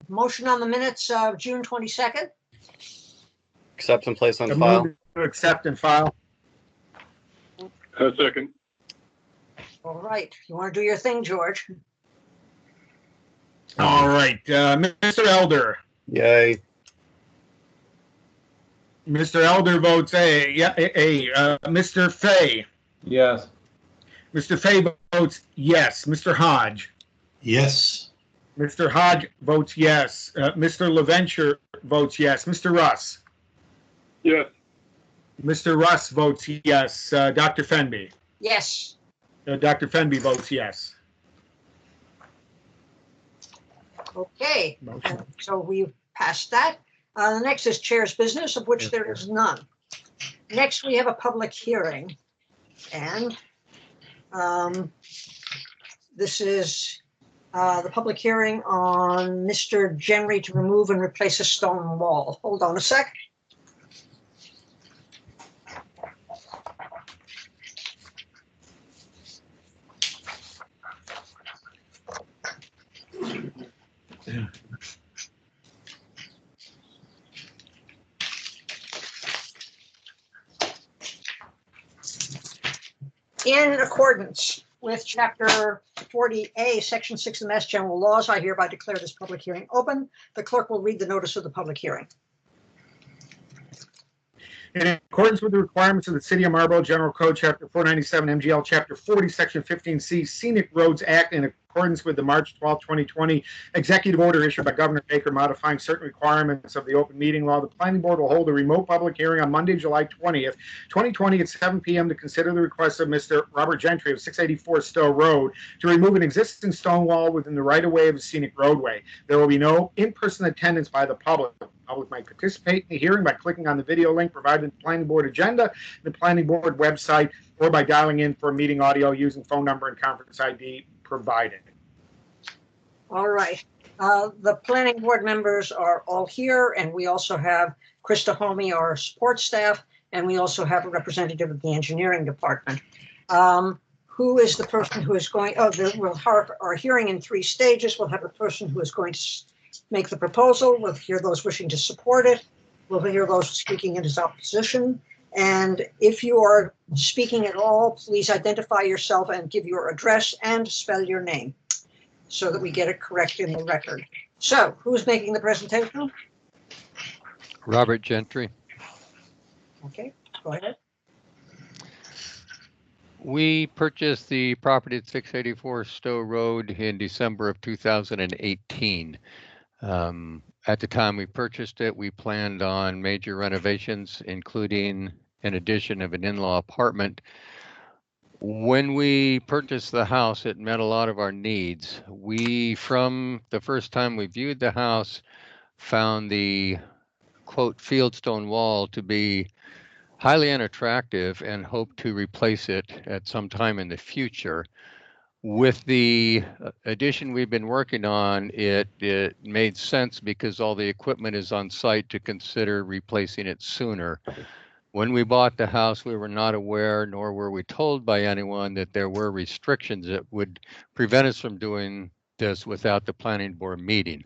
Motion on the minutes of June 22nd. Accept and place on I file. move to accept and file. Second. All right. You want to do your thing, George? All right, Mr. Elder. Yay. Mr. Elder votes A. Yeah, Mr. Fay. Yes. Mr. Fay votes yes. Mr. Hodge. Yes. Mr. Hodge votes yes. Mr. LaVenture votes yes. Mr. Russ. Yes. Mr. Russ votes yes. Dr. Fenby. Yes. Dr. Fenby votes yes. Okay. Motion. So we've passed that. The next is chair's business, of which there is none. Next, we have a public hearing. And this is the public hearing on Mr. Genry to remove and replace a stone wall. Hold on a sec. In accordance with Chapter 40A, Section 6 of the Mass General Laws, I hereby declare this public hearing open. The clerk will read the notice of the public hearing. In accordance with the requirements of the City of Marlborough General Code, Chapter 497, MGL, Chapter 40, Section 15C, Scenic Roads Act, in accordance with the March 12, 2020 executive order issued by Governor Baker modifying certain requirements of the open meeting law, the planning board will hold a remote public hearing on Monday, July 20th, 2020 at 7 p.m. to consider the request of Mr. Robert Gentry of 684 Stowe Road to remove an existing stone wall within the right-of-way of the scenic roadway. There will be no in-person attendance by the public. The public might participate in the hearing by clicking on the video link provided in the planning board agenda, the planning board website, or by dialing in for meeting audio using phone number and conference ID provided. All right. The planning board members are all here, and we also have Krista Homey, our support staff, and we also have a representative of the engineering department. Who is the person who is going, we'll have our hearing in 3 stages. We'll have a person who is going to make the proposal. We'll hear those wishing to support it. We'll hear those speaking in his opposition. And if you are speaking at all, please identify yourself and give your address and spell your name so that we get it correct in the record. So, who's making the presentation? Robert Gentry. Okay, go ahead. We purchased the property at 684 Stowe Road in December of 2018. At the time we purchased it, we planned on major renovations, including an addition of an in-law apartment. When we purchased the house, it met a lot of our needs. We, from the first time we viewed the house, found the, quote, fieldstone wall to be highly unattractive and hoped to replace it at some time in the future. With the addition we've been working on, it made sense because all the equipment is on site to consider replacing it sooner. When we bought the house, we were not aware, nor were we told by anyone, that there were restrictions that would prevent us from doing this without the planning board meeting.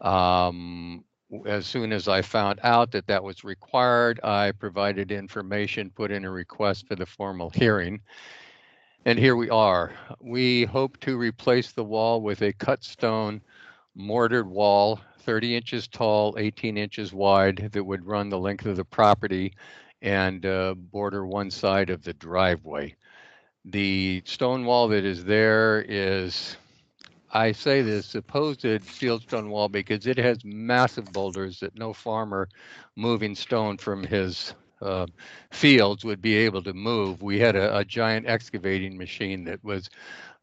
As soon as I found out that that was required, I provided information, put in a request for the formal hearing. And here we are. We hope to replace the wall with a cut stone mortared wall, 30 inches tall, 18 inches wide, that would run the length of the property and border one side of the driveway. The stone wall that is there is, I say this, supposed fieldstone wall because it has massive boulders that no farmer moving stone from his fields would be able to move. We had a giant excavating machine that was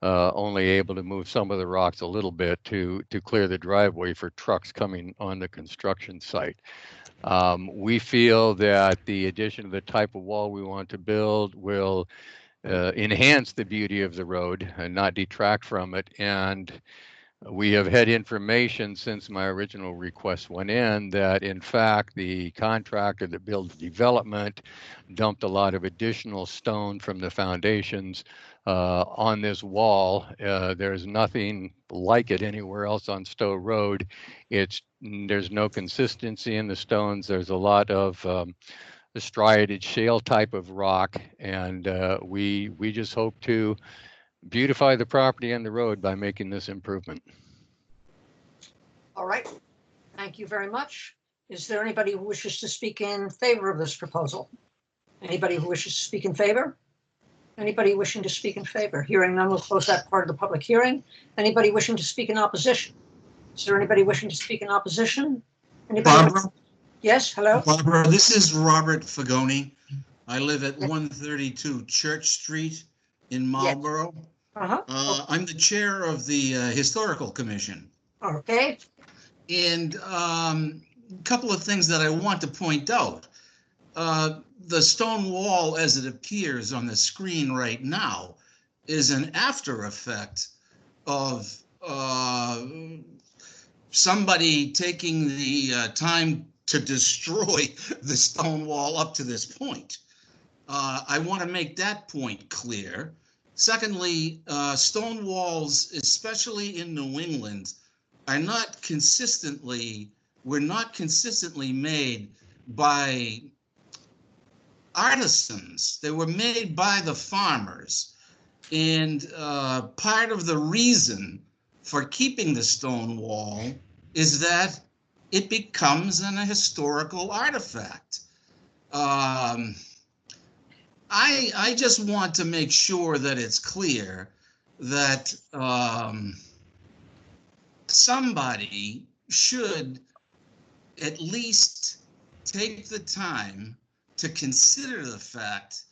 only able to move some of the rocks a little bit to clear the driveway for trucks coming on the construction site. We feel that the addition of the type of wall we want to build will enhance the beauty of the road and not detract from it, and We have had information since my original request went in that, in fact, the contractor that built the development dumped a lot of additional stone from the foundations on this wall. There's nothing like it anywhere else on Stowe Road. There's no consistency in the stones. There's a lot of the striated shale type of rock, and we just hope to beautify the property and the road by making this improvement. All right. Thank you very much. Is there anybody who wishes to speak in favor of this proposal? Anybody who wishes to speak in favor? Anybody wishing to speak in favor? Hearing none, we'll close that part of the public hearing. Anybody wishing to speak in opposition? Is there anybody wishing to speak in opposition? Anybody? Barbara, Yes, hello? Barbara, this is Robert Fagoni. I live at 132 Church Street in Marlborough. I'm the chair of the Historical Commission. Okay, And a couple of things that I want to point out. The stone wall, as it appears on the screen right now, is an after effect of somebody taking the time to destroy the stone wall up to this point. I want to make that point clear. Secondly, stone walls, especially in New England, were not consistently made by artisans. They were made by the farmers. And part of the reason for keeping the stone wall is that it becomes an historical artifact. I just want to make sure that it's clear that somebody should at least take the time to consider the fact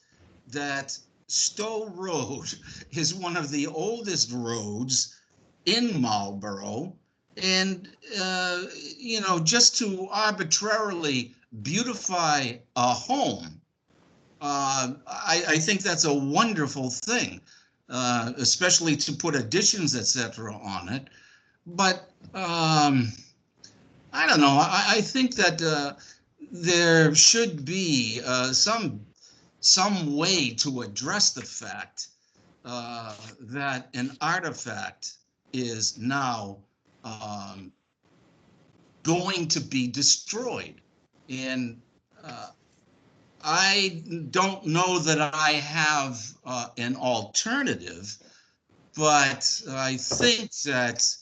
that Stowe Road is one of the oldest roads in Marlborough, and just to arbitrarily beautify a home, I think that's a wonderful thing, especially to put additions, etc. on it. But I don't know. I think that there should be some way to address the fact that an artifact is now going to be destroyed. And I don't know that I have an alternative, but I think that,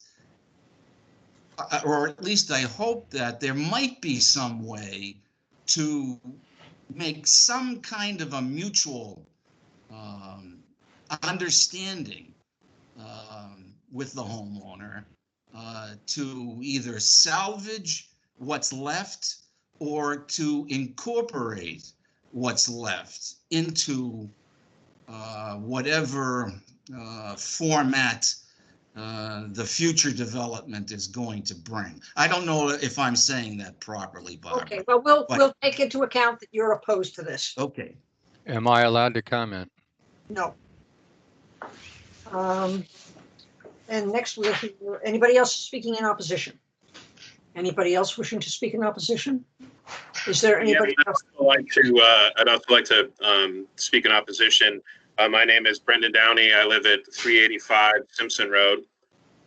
or at least I hope that there might be some way to make some kind of a mutual understanding with the homeowner to either salvage what's left or to incorporate what's left into whatever format the future development is going to bring. I don't know if I'm saying that properly, Barbara. okay. Well, we'll take into account that you're opposed to this. Okay. Am I allowed to comment? No. And next we'll hear anybody else speaking in opposition? Anybody else wishing to speak in opposition? Is there anybody else? I'd also like to speak in opposition. My name is Brendan Downey. I live at 385 Simpson Road.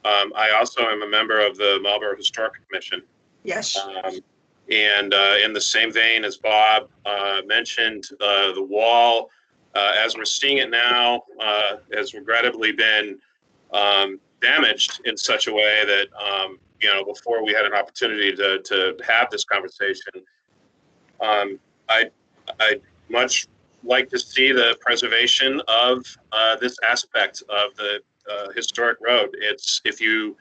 I also am a member of the Marlborough Historical Commission. Yes. And in the same vein as Bob mentioned, the wall, as we're seeing it now, has regrettably been damaged in such a way that, before we had an opportunity to have this conversation, I'd much like to see the preservation of this aspect of the historic road. It's, if you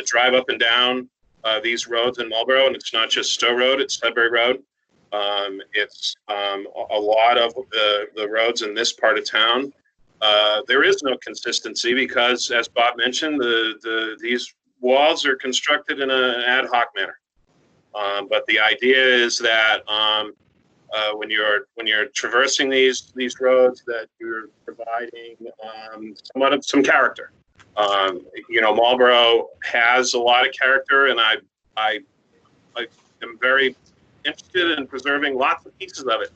drive up and down these roads in Marlborough, and it's not just Stowe Road, it's Sudbury Road. It's a lot of the roads in this part of town. There is no consistency because, as Bob mentioned, these walls are constructed in an ad hoc manner. But the idea is that when you're traversing these roads, that you're providing somewhat of some character Marlborough has a lot of character, and I am very interested in preserving lots of pieces of it.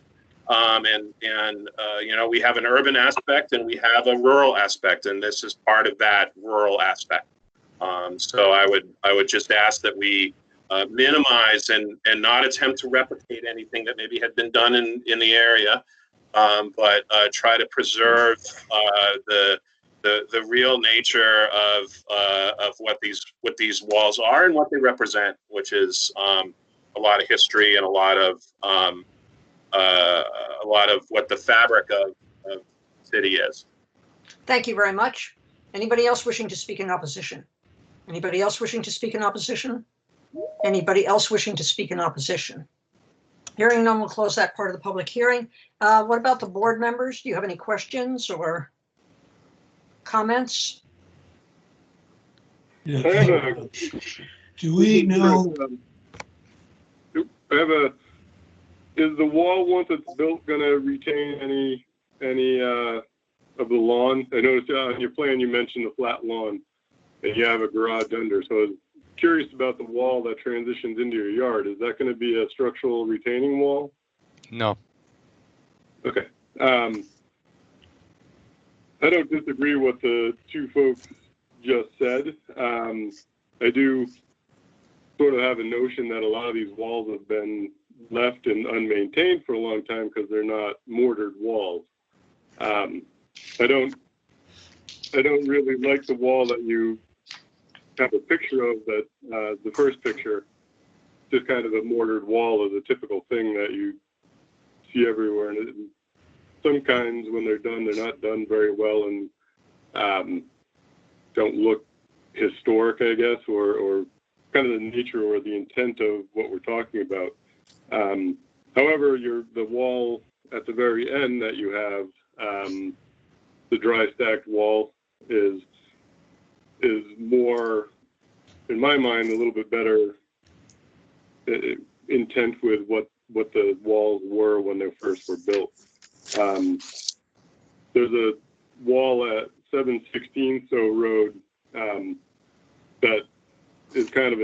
We have an urban aspect and we have a rural aspect, and this is part of that rural aspect. So I would just ask that we minimize and not attempt to replicate anything that maybe had been done in the area, but try to preserve the real nature of what these walls are and what they represent, which is a lot of history and a lot of what the fabric of the city is. Thank you very much. Anybody else wishing to speak in opposition? Anybody else wishing to speak in opposition? Anybody else wishing to speak in opposition? Hearing none, we'll close that part of the public hearing. What about the board members? Do you have any questions or comments? Yeah, do we know? Is the wall, once it's built, going to retain any of the lawn? I noticed on your plan you mentioned the flat lawn, and you have a garage under. So I was curious about the wall that transitions into your yard. Is that going to be a structural retaining wall? No. Okay. I don't disagree with the two folks just said. I do sort of have a notion that a lot of these walls have been left and unmaintained for a long time because they're not mortared walls. I don't really like the wall that you have a picture of, that the first picture, just kind of a mortared wall is a typical thing that you see everywhere. And some kinds, when they're done, they're not done very well and don't look historic, I guess, or kind of the nature or the intent of what we're talking about. However, the wall at the very end that you have, the dry stacked wall, is more, in my mind, a little bit better intent with what the walls were when they first were built. There's a wall at 716 So Road that is kind of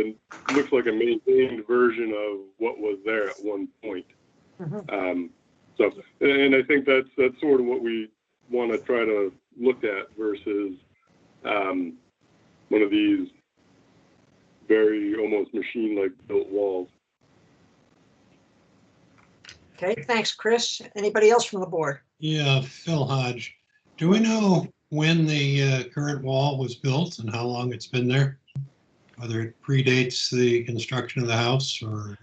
looks like a maintained version of what was there at one point. Mm-hmm. And I think that's sort of what we want to try to look at versus one of these very almost machine-like built walls. Okay, thanks, Chris. Anybody else from the board? Yeah, Phil Hodge. Do we know when the current wall was built and how long it's been there? Whether it predates the construction of the house or...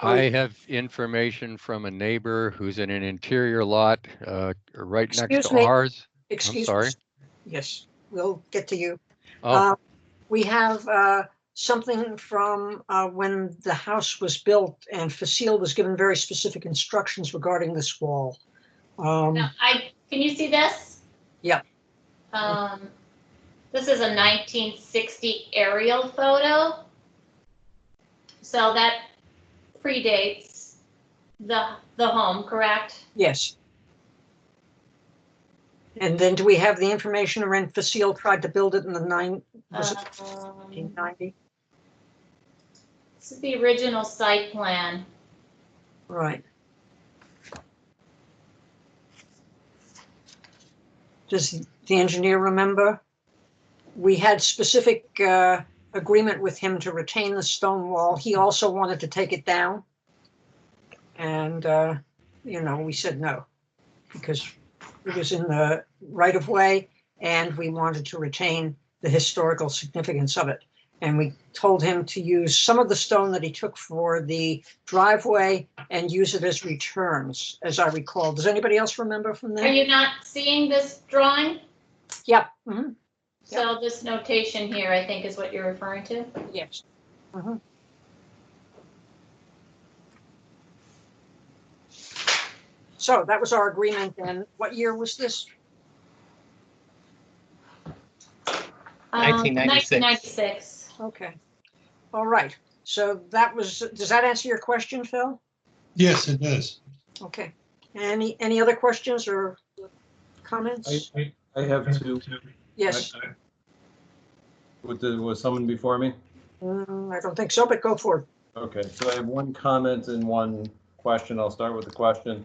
I have information from a neighbor who's in an interior lot right next to ours. Excuse me. I'm sorry. Yes, we'll get to you. Oh. We have something from when the house was built and Facile was given very specific instructions regarding this wall. Can you see this? Yeah. This is a 1960 aerial photo. So that predates the home, correct? Yes. And then do we have the information when Facile tried to build it in the 1990? This is the original site plan. Right. Does the engineer remember? We had specific agreement with him to retain the stone wall. He also wanted to take it down. And, we said no, because it was in the right of way and we wanted to retain the historical significance of it. And we told him to use some of the stone that he took for the driveway and use it as returns, as I recall. Does anybody else remember from there? Are you not seeing this drawing? Yep. Mm-hmm. So this notation here, I think, is what you're referring to? Yes. Mm-hmm. So that was our agreement. And what year was this? 1996. Okay. All right. So that was, does that answer your question, Phil? Yes, it does. Okay. Any other questions or comments? I have two. Yes. Was someone before me? I don't think so, but go for it. Okay, so I have one comment and one question. I'll start with the question.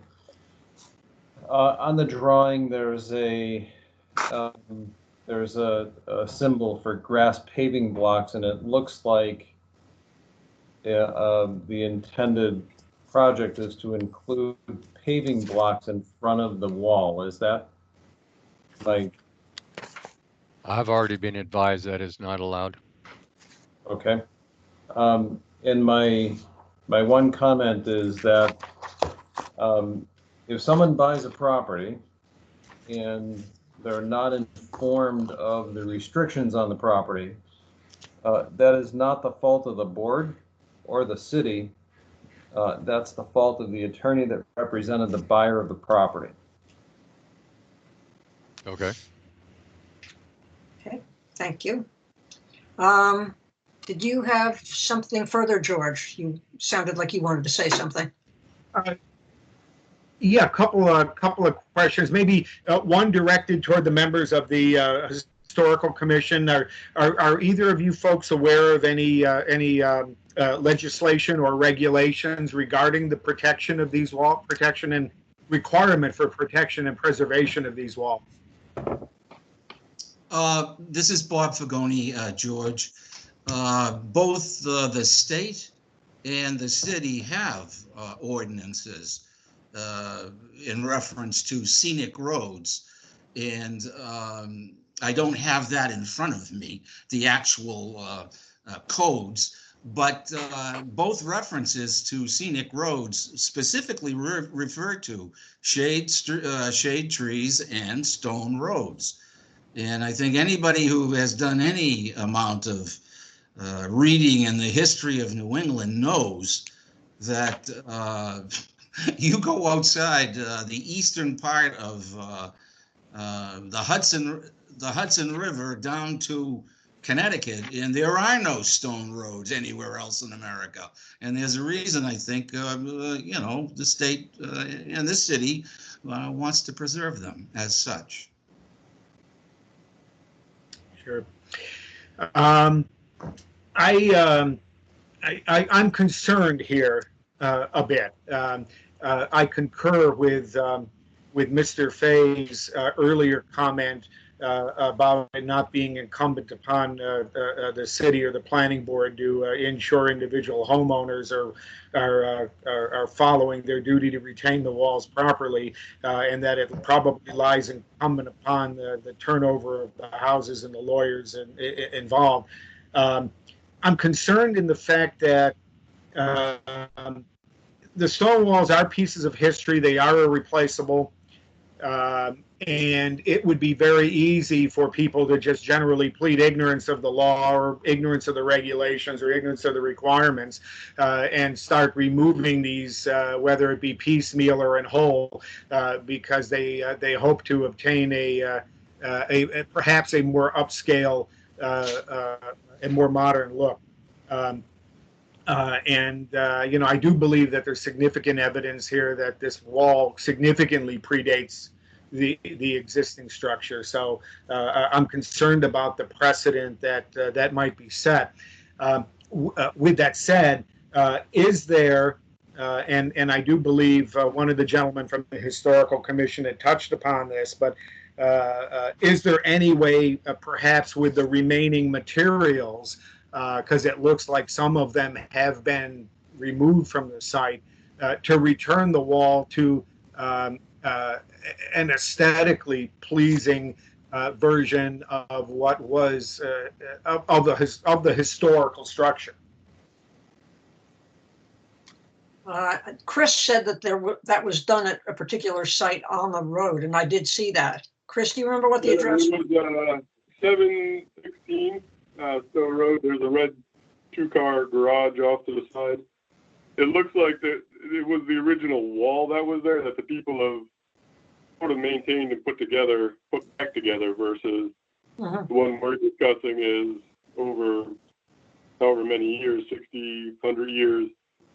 On the drawing, there's a symbol for grass paving blocks, and it looks like the intended project is to include paving blocks in front of the wall. Is that like? I've already been advised that is not allowed. Okay. And my one comment is that if someone buys a property and they're not informed of the restrictions on the property, that is not the fault of the board or the city. That's the fault of the attorney that represented the buyer of the property. Okay. Okay, thank you. Did you have something further, George? You sounded like you wanted to say something. Yeah, a couple of questions. Maybe one directed toward the members of the historical commission. Are either of you folks aware of any legislation or regulations regarding the protection of these wall protection and requirement for protection and preservation of these walls? This is Bob Fagoni, George. Both the state and the city have ordinances in reference to scenic roads. And I don't have that in front of me, the actual codes, but both references to scenic roads specifically refer to shade trees and stone roads. And I think anybody who has done any amount of reading in the history of New England knows that you go outside the eastern part of the Hudson River down to Connecticut, and there are no stone roads anywhere else in America. And there's a reason, I think, the state and the city wants to preserve them as such. Sure. I'm concerned here a bit. I concur with Mr. Fay's earlier comment about it not being incumbent upon the city or the planning board to ensure individual homeowners are following their duty to retain the walls properly, and that it probably lies incumbent upon the turnover of the houses and the lawyers involved. I'm concerned in the fact that the stone walls are pieces of history. They are irreplaceable. And it would be very easy for people to just generally plead ignorance of the law or ignorance of the regulations or ignorance of the requirements and start removing these, whether it be piecemeal or in whole, because they hope to obtain perhaps a more upscale and more modern look. I do believe that there's significant evidence here that this wall significantly predates the existing structure. So I'm concerned about the precedent that might be set. With that said, is there, and I do believe one of the gentlemen from the Historical Commission had touched upon this, but is there any way, perhaps with the remaining materials, because it looks like some of them have been removed from the site, to return the wall to an aesthetically pleasing version of what was of the historical structure? Chris said that that was done at a particular site on the road, and I did see that. Chris, do you remember what the address was? It was 716 Stowe Road. There's a red two-car garage off to the side. It looks like it was the original wall that was there that the people have sort of maintained and put back together versus the one we're discussing is over however many years, 60, 100 years.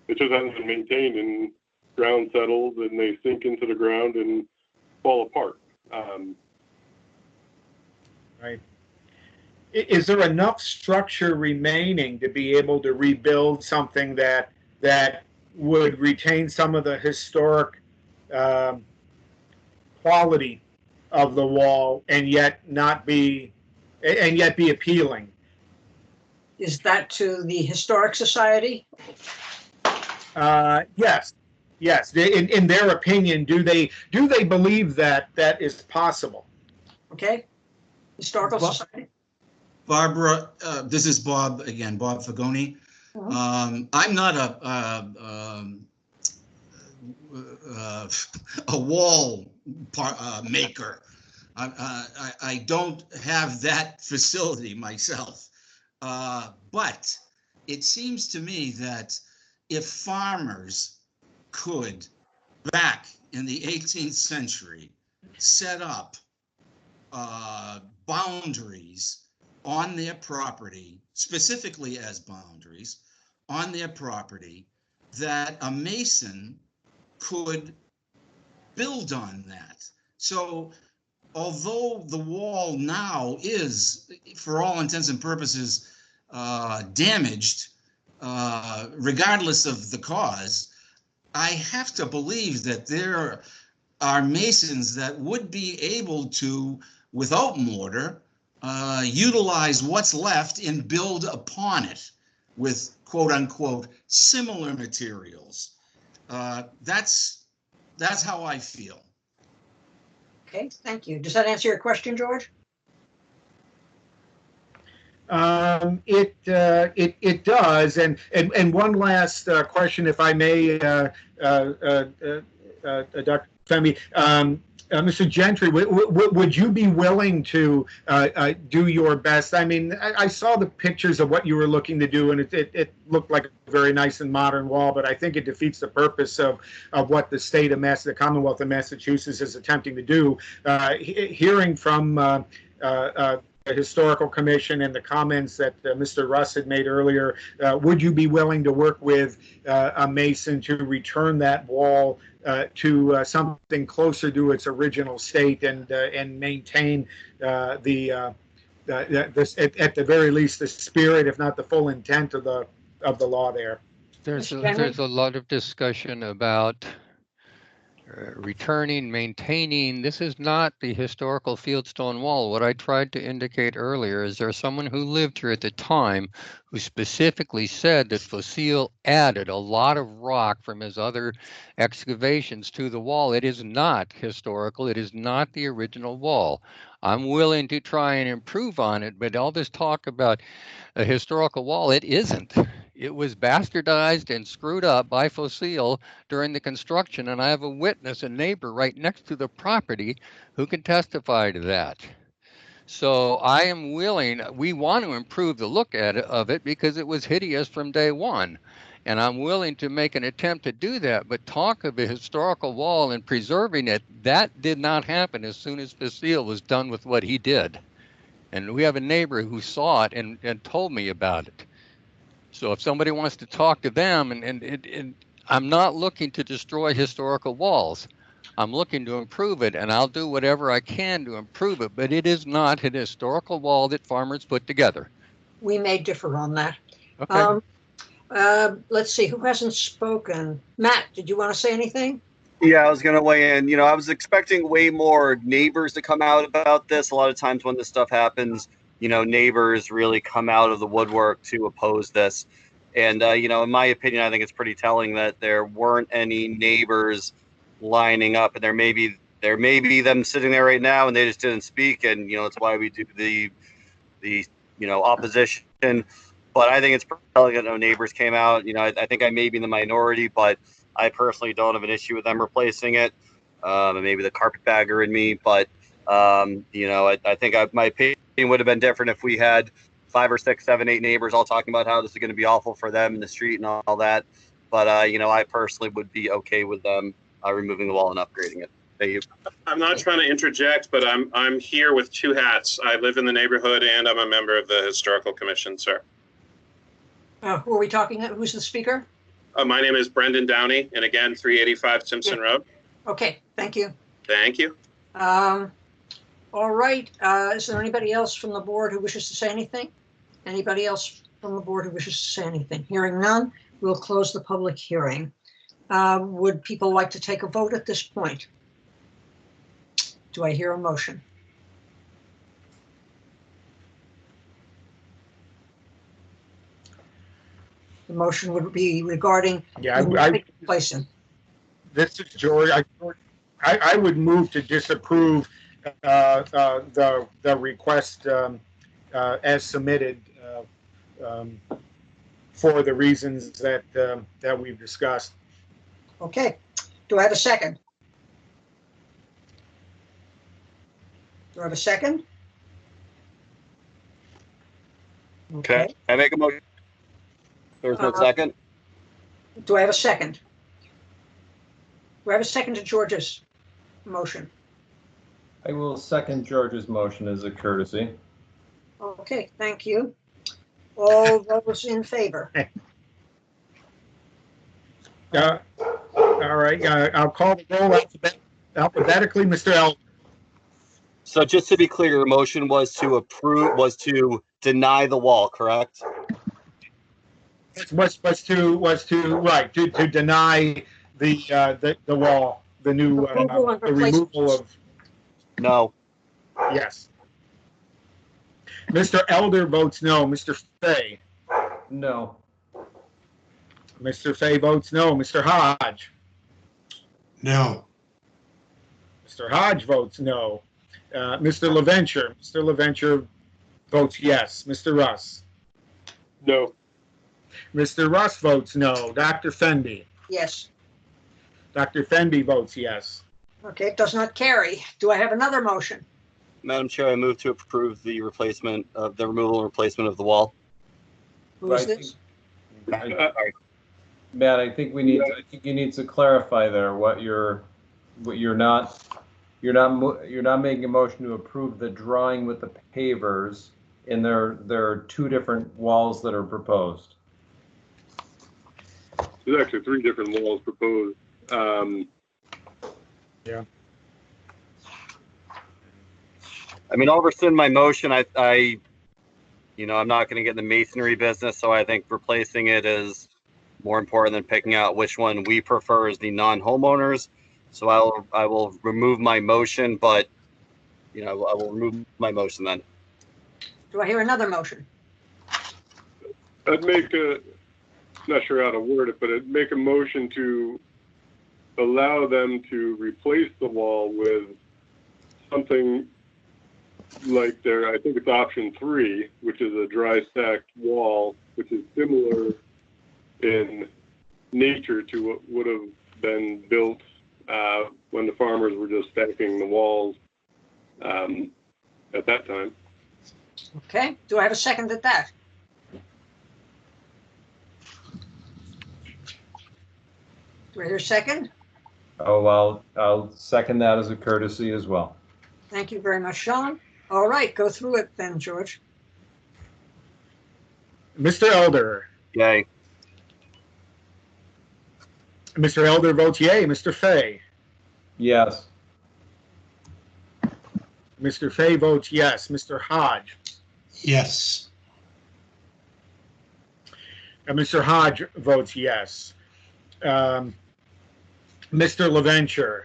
It just hasn't been maintained, and ground settles and they sink into the ground and fall apart. Right. is there enough structure remaining to be able to rebuild something that would retain some of the historic quality of the wall and yet be appealing? Is that to the Historic Society? Yes. In their opinion, do they believe that is possible? Okay. Historical Society. Barbara, this is Bob again, Bob Fagoni. I'm not a wall maker. I don't have that facility myself. But it seems to me that if farmers could, back in the 18th century, set up boundaries on their property, specifically as boundaries on their property, that a mason could build on that. So although the wall now is, for all intents and purposes, damaged, regardless of the cause, I have to believe that there are masons that would be able to, without mortar, utilize what's left and build upon it with quote unquote similar materials. That's how I feel. Okay, thank you. Does that answer your question, George? It does. And one last question, if I may, Dr. Femi. Mr. Gentry, would you be willing to do your best? I mean, I saw the pictures of what you were looking to do, and it looked like a very nice and modern wall, but I think it defeats the purpose of what the state of the Commonwealth of Massachusetts is attempting to do. Hearing from the Historical Commission and the comments that Mr. Russ had made earlier, would you be willing to work with a mason to return that wall to something closer to its original state and maintain at the very least the spirit, if not the full intent of the law there? There's a lot of discussion about returning, maintaining. This is not the historical fieldstone wall. What I tried to indicate earlier is there's someone who lived here at the time who specifically said that Fossil added a lot of rock from his other excavations to the wall. It is not historical. It is not the original wall. I'm willing to try and improve on it, but all this talk about a historical wall, it isn't. It was bastardized and screwed up by Fossil during the construction, and I have a witness, a neighbor right next to the property, who can testify to that. So I am willing, we want to improve the look of it because it was hideous from day one. And I'm willing to make an attempt to do that, but talk of a historical wall and preserving it, that did not happen as soon as Fossil was done with what he did. And we have a neighbor who saw it and told me about it. So if somebody wants to talk to them, and I'm not looking to destroy historical walls. I'm looking to improve it, and I'll do whatever I can to improve it, but it is not an historical wall that farmers put together. We may differ on that. Okay. Let's see, who hasn't spoken? Matt, did you want to say anything? Yeah, I was going to weigh in. You know, I was expecting way more neighbors to come out about this. A lot of times when this stuff happens, you know, neighbors really come out of the woodwork to oppose this. And, you know, in my opinion, I think it's pretty telling that there weren't any neighbors lining up, and there may be them sitting there right now and they just didn't speak. And, you know, it's why we do the you know, opposition. But I think it's pretty telling that no neighbors came out. You know, I think I may be in the minority, but I personally don't have an issue with them replacing it. And maybe the carpetbagger in me, but, you know, I think my opinion would have been different if we had 5 or 6, 7, 8 neighbors all talking about how this is going to be awful for them in the street and all that. But, you know, I personally would be okay with them removing the wall and upgrading it. Thank you. I'm not trying to interject, but I'm here with 2 hats. I live in the neighborhood and I'm a member of the Historical Commission, sir. Who are we talking to? Who's the speaker? My name is Brendan Downey, and again, 385 Simpson Road. Okay, thank you. Thank you. All right, is there anybody else from the board who wishes to say anything? Anybody else from the board who wishes to say anything? Hearing none, we'll close the public hearing. Would people like to take a vote at this point? Do I hear a motion? The motion would be regarding replacing. This is George. I would move to disapprove the request as submitted for the reasons that we've discussed. Okay. Do I have a second? Do I have a second? Okay. I make a motion. There's no second. Do I have a second? Do I have a second to George's motion? I will second George's motion as a courtesy. Okay, thank you. All those in favor? All right, I'll call the roll alphabetically. Mr. Elder. So just to be clear, your motion was to deny the wall, correct? Was to deny the wall, the new the removal of. No. Yes. Mr. Elder votes no. Mr. Fay. No. Mr. Fay votes no. Mr. Hodge. No. Mr. Hodge votes no. Mr. LaVenture. Mr. LaVenture votes yes. Mr. Russ. No. Mr. Russ votes no. Dr. Fenby. Yes. Dr. Fenby votes yes. Okay, it does not carry. Do I have another motion? Madam Chair, I move to approve the replacement of the removal and replacement of the wall. Who is this? Matt, I think you need to clarify there what you're not making a motion to approve the drawing with the pavers, and there are two different walls that are proposed. There's actually 3 different walls proposed. Yeah. I mean, I'll rescind my motion. I'm not going to get in the masonry business, so I think replacing it is more important than picking out which one we prefer as the non-homeowners. So I will remove my motion, but I will remove my motion then. Do I hear another motion? I'd make not sure how to word it, but I'd make a motion to allow them to replace the wall with something like I think it's option 3, which is a dry stacked wall, which is similar in nature to what would have been built when the farmers were just stacking the walls at that time. Okay, do I have a second at that? Do I hear a second? Oh, I'll second that as a courtesy as well. Thank you very much, Sean. All right, go through it then, George. Mr. Elder. Yay. Mr. Elder votes yay. Mr. Fay. Yes. Mr. Fay votes yes. Mr. Hodge. Yes. And Mr. Hodge votes yes. Mr. LaVenture.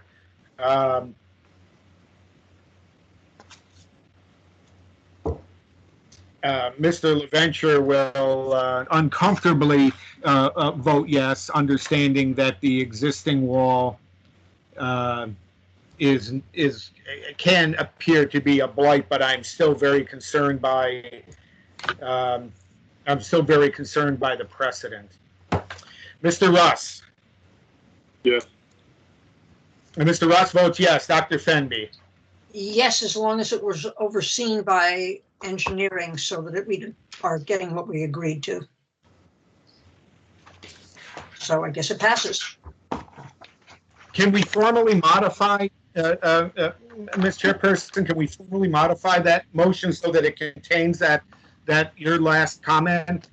Mr. LaVenture will uncomfortably vote yes, understanding that the existing wall can appear to be a blight, but I'm still very concerned by the precedent. Mr. Russ. Yes. And Mr. Russ votes yes. Dr. Fenby. Yes, as long as it was overseen by engineering so that we are getting what we agreed to. So I guess it passes. Can we formally modify, Ms. Chairperson, can we formally modify that motion so that it contains that your last comment?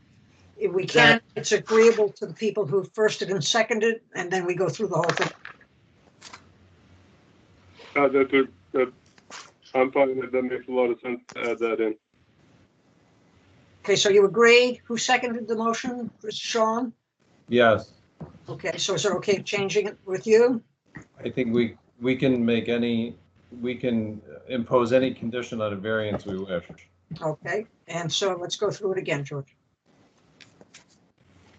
If we can, it's agreeable to the people who firsted and seconded, and then we go through the whole thing. I'm fine with that. Makes a lot of sense to add that in. Okay, so you agreed. Who seconded the motion? Sean? Yes, Okay, so is it okay changing it with you? I think we can make we can impose any condition on a variance we wish. Okay, and so let's go through it again, George.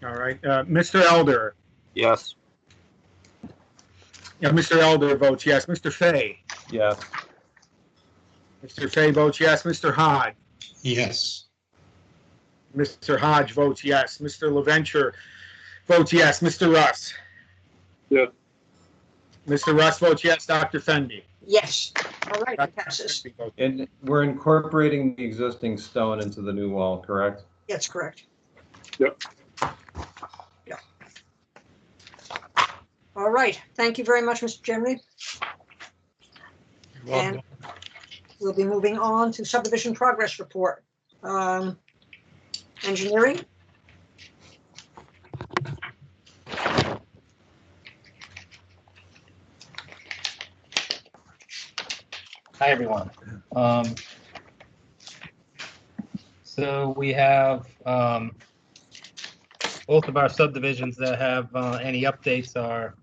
All right, Mr. Elder. Yes. Yeah, Mr. Elder votes yes. Mr. Fay. Yes, Mr. Fay votes yes. Mr. Hodge. Yes. Mr. Hodge votes yes. Mr. LaVenture votes yes. Mr. Russ. Yes. Mr. Russ votes yes. Dr. Fendi. Yes. All right, it passes. and we're incorporating the existing stone into the new wall, correct? That's correct. Yep. Yeah. All right. Thank you very much, Mr. Generally. You're welcome. And we'll be moving on to subdivision progress report. Engineering. Hi, everyone. So we have both of our subdivisions that have any updates are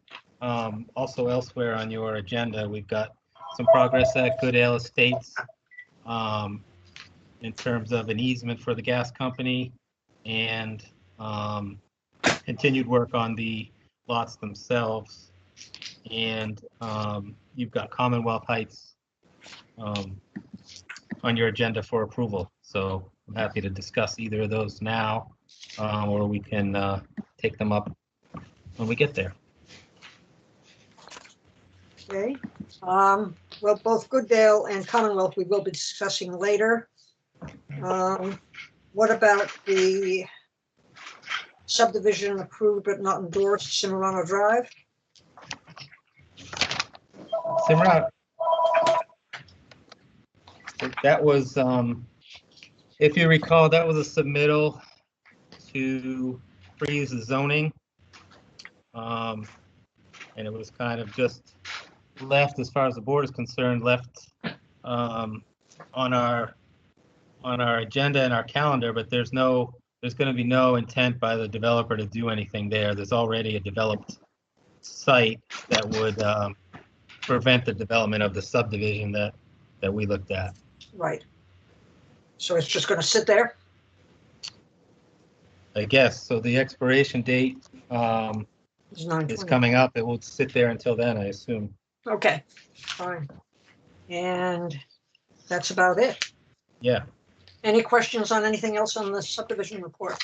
also elsewhere on your agenda. We've got some progress at Goodale Estates in terms of an easement for the gas company and continued work on the lots themselves. And you've got Commonwealth Heights on your agenda for approval. So I'm happy to discuss either of those now, or we can take them up when we get there. Okay. Well, both Goodale and Commonwealth we will be discussing later. What about the subdivision approved but not endorsed, Cimarano Drive? Simrat, that was, if you recall, that was a submittal to freeze the zoning. And it was kind of just left, as far as the board is concerned, left on our agenda and our calendar, but there's going to be no intent by the developer to do anything there. There's already a developed site that would prevent the development of the subdivision that we looked at. Right. So it's just going to sit there? I guess. So the expiration date It's 9/20. is coming up. It will sit there until then, I assume. Okay, fine. And that's about it. Yeah. Any questions on anything else on the subdivision report?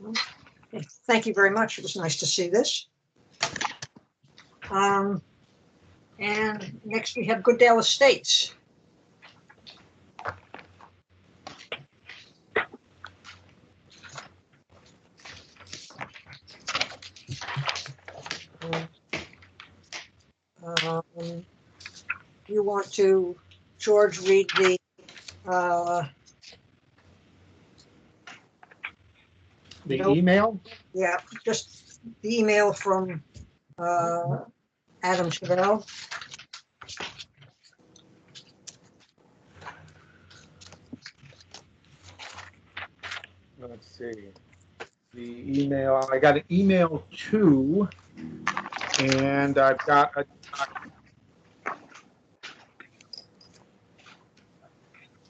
Okay, thank you very much. It was nice to see this. And next we have Goodale Estates. You want to, George, read the nope. Email? Yeah, just the email from Adam Chevelle. Let's see. The email, I got an email too, and I've got a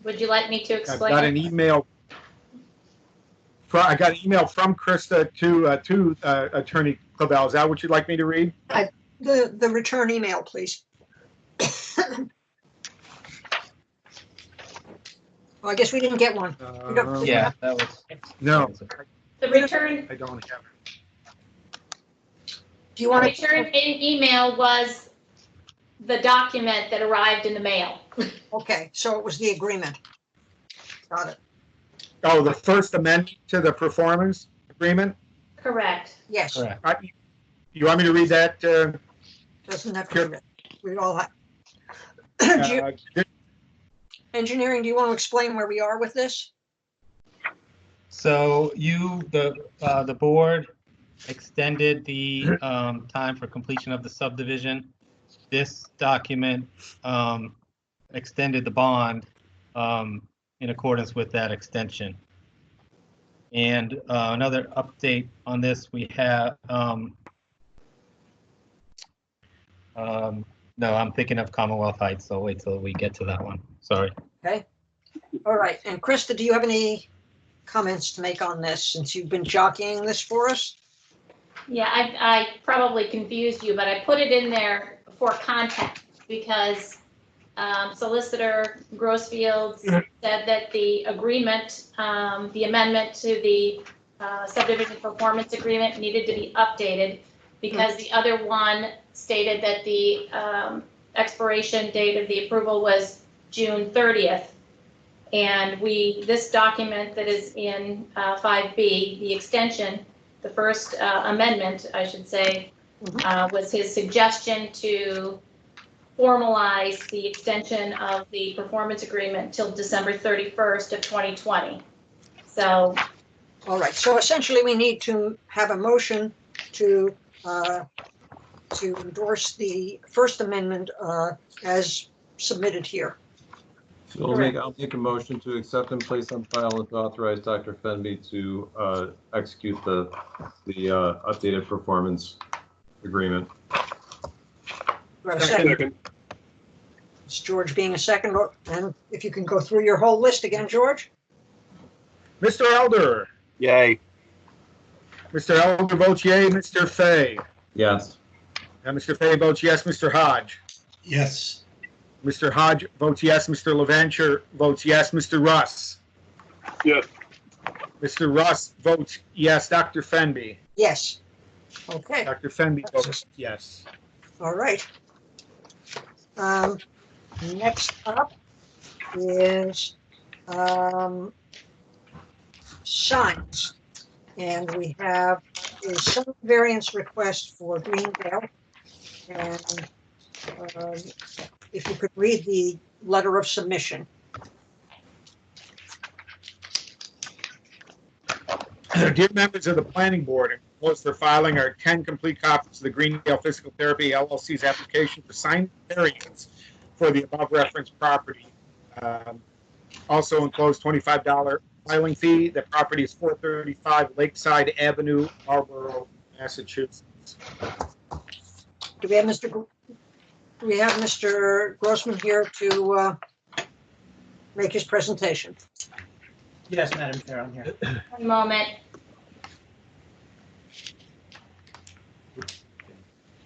Would you like me to I've explain? got an email. I got an email from Krista to Attorney Clavel. Is that what you'd like me to read? The return email, please. Well, I guess we didn't get one. We don't- Yeah, that was. No, The return I don't have it. Do you want to? return in email was the document that arrived in the mail. Okay, so it was the agreement. Got it. Oh, the first amendment to the performance agreement? Correct. Yes, Correct. You want me to read that? doesn't have to be. We all have. Do you- Engineering, do you want to explain where we are with this? So the board extended the time for completion of the subdivision this document extended the bond in accordance with that extension. And another update on this, we have, no, I'm thinking of Commonwealth Heights, so I'll wait till we get to that one. Sorry. Okay. All right. And Krista, do you have any comments to make on this since you've been jockeying this for us? Yeah, I probably confused you, but I put it in there for context because Solicitor Grossfield said that the agreement, the amendment to the subdivision performance agreement needed to be updated because the other one stated that the expiration date of the approval was June 30th. And this document that is in 5B, the extension, the first amendment, I should say, was his suggestion to formalize the extension of the performance agreement till December 31st of 2020. So. All right. So essentially, we need to have a motion to endorse the First Amendment as submitted here. So I'll make a motion to accept and place on file and to authorize Dr. Fenby to execute the updated performance agreement. Second. It's George being a second, and if you can go through your whole list again, George. Mr. Elder. Yay. Mr. Elder votes yay. Mr. Fay. Yes. And Mr. Fay votes yes. Mr. Hodge. Yes. Mr. Hodge votes yes. Mr. LaVenture votes yes. Mr. Russ. Yes. Mr. Russ votes yes. Dr. Fenby. Yes. Okay. Dr. Fenby votes yes. All right. Next up is signs. And we have a zone variance request for Greendale. And if you could read the letter of submission. Dear members of the planning board, enclosed for filing are 10 complete copies of the Greendale Physical Therapy LLC's application for sign variance for the above referenced property. Also enclosed $25 filing fee. The property is 435 Lakeside Avenue, Marlborough, Massachusetts. Do we have Mr. Grossman here to make his presentation? Yes, Madam Chair, I'm here. One moment.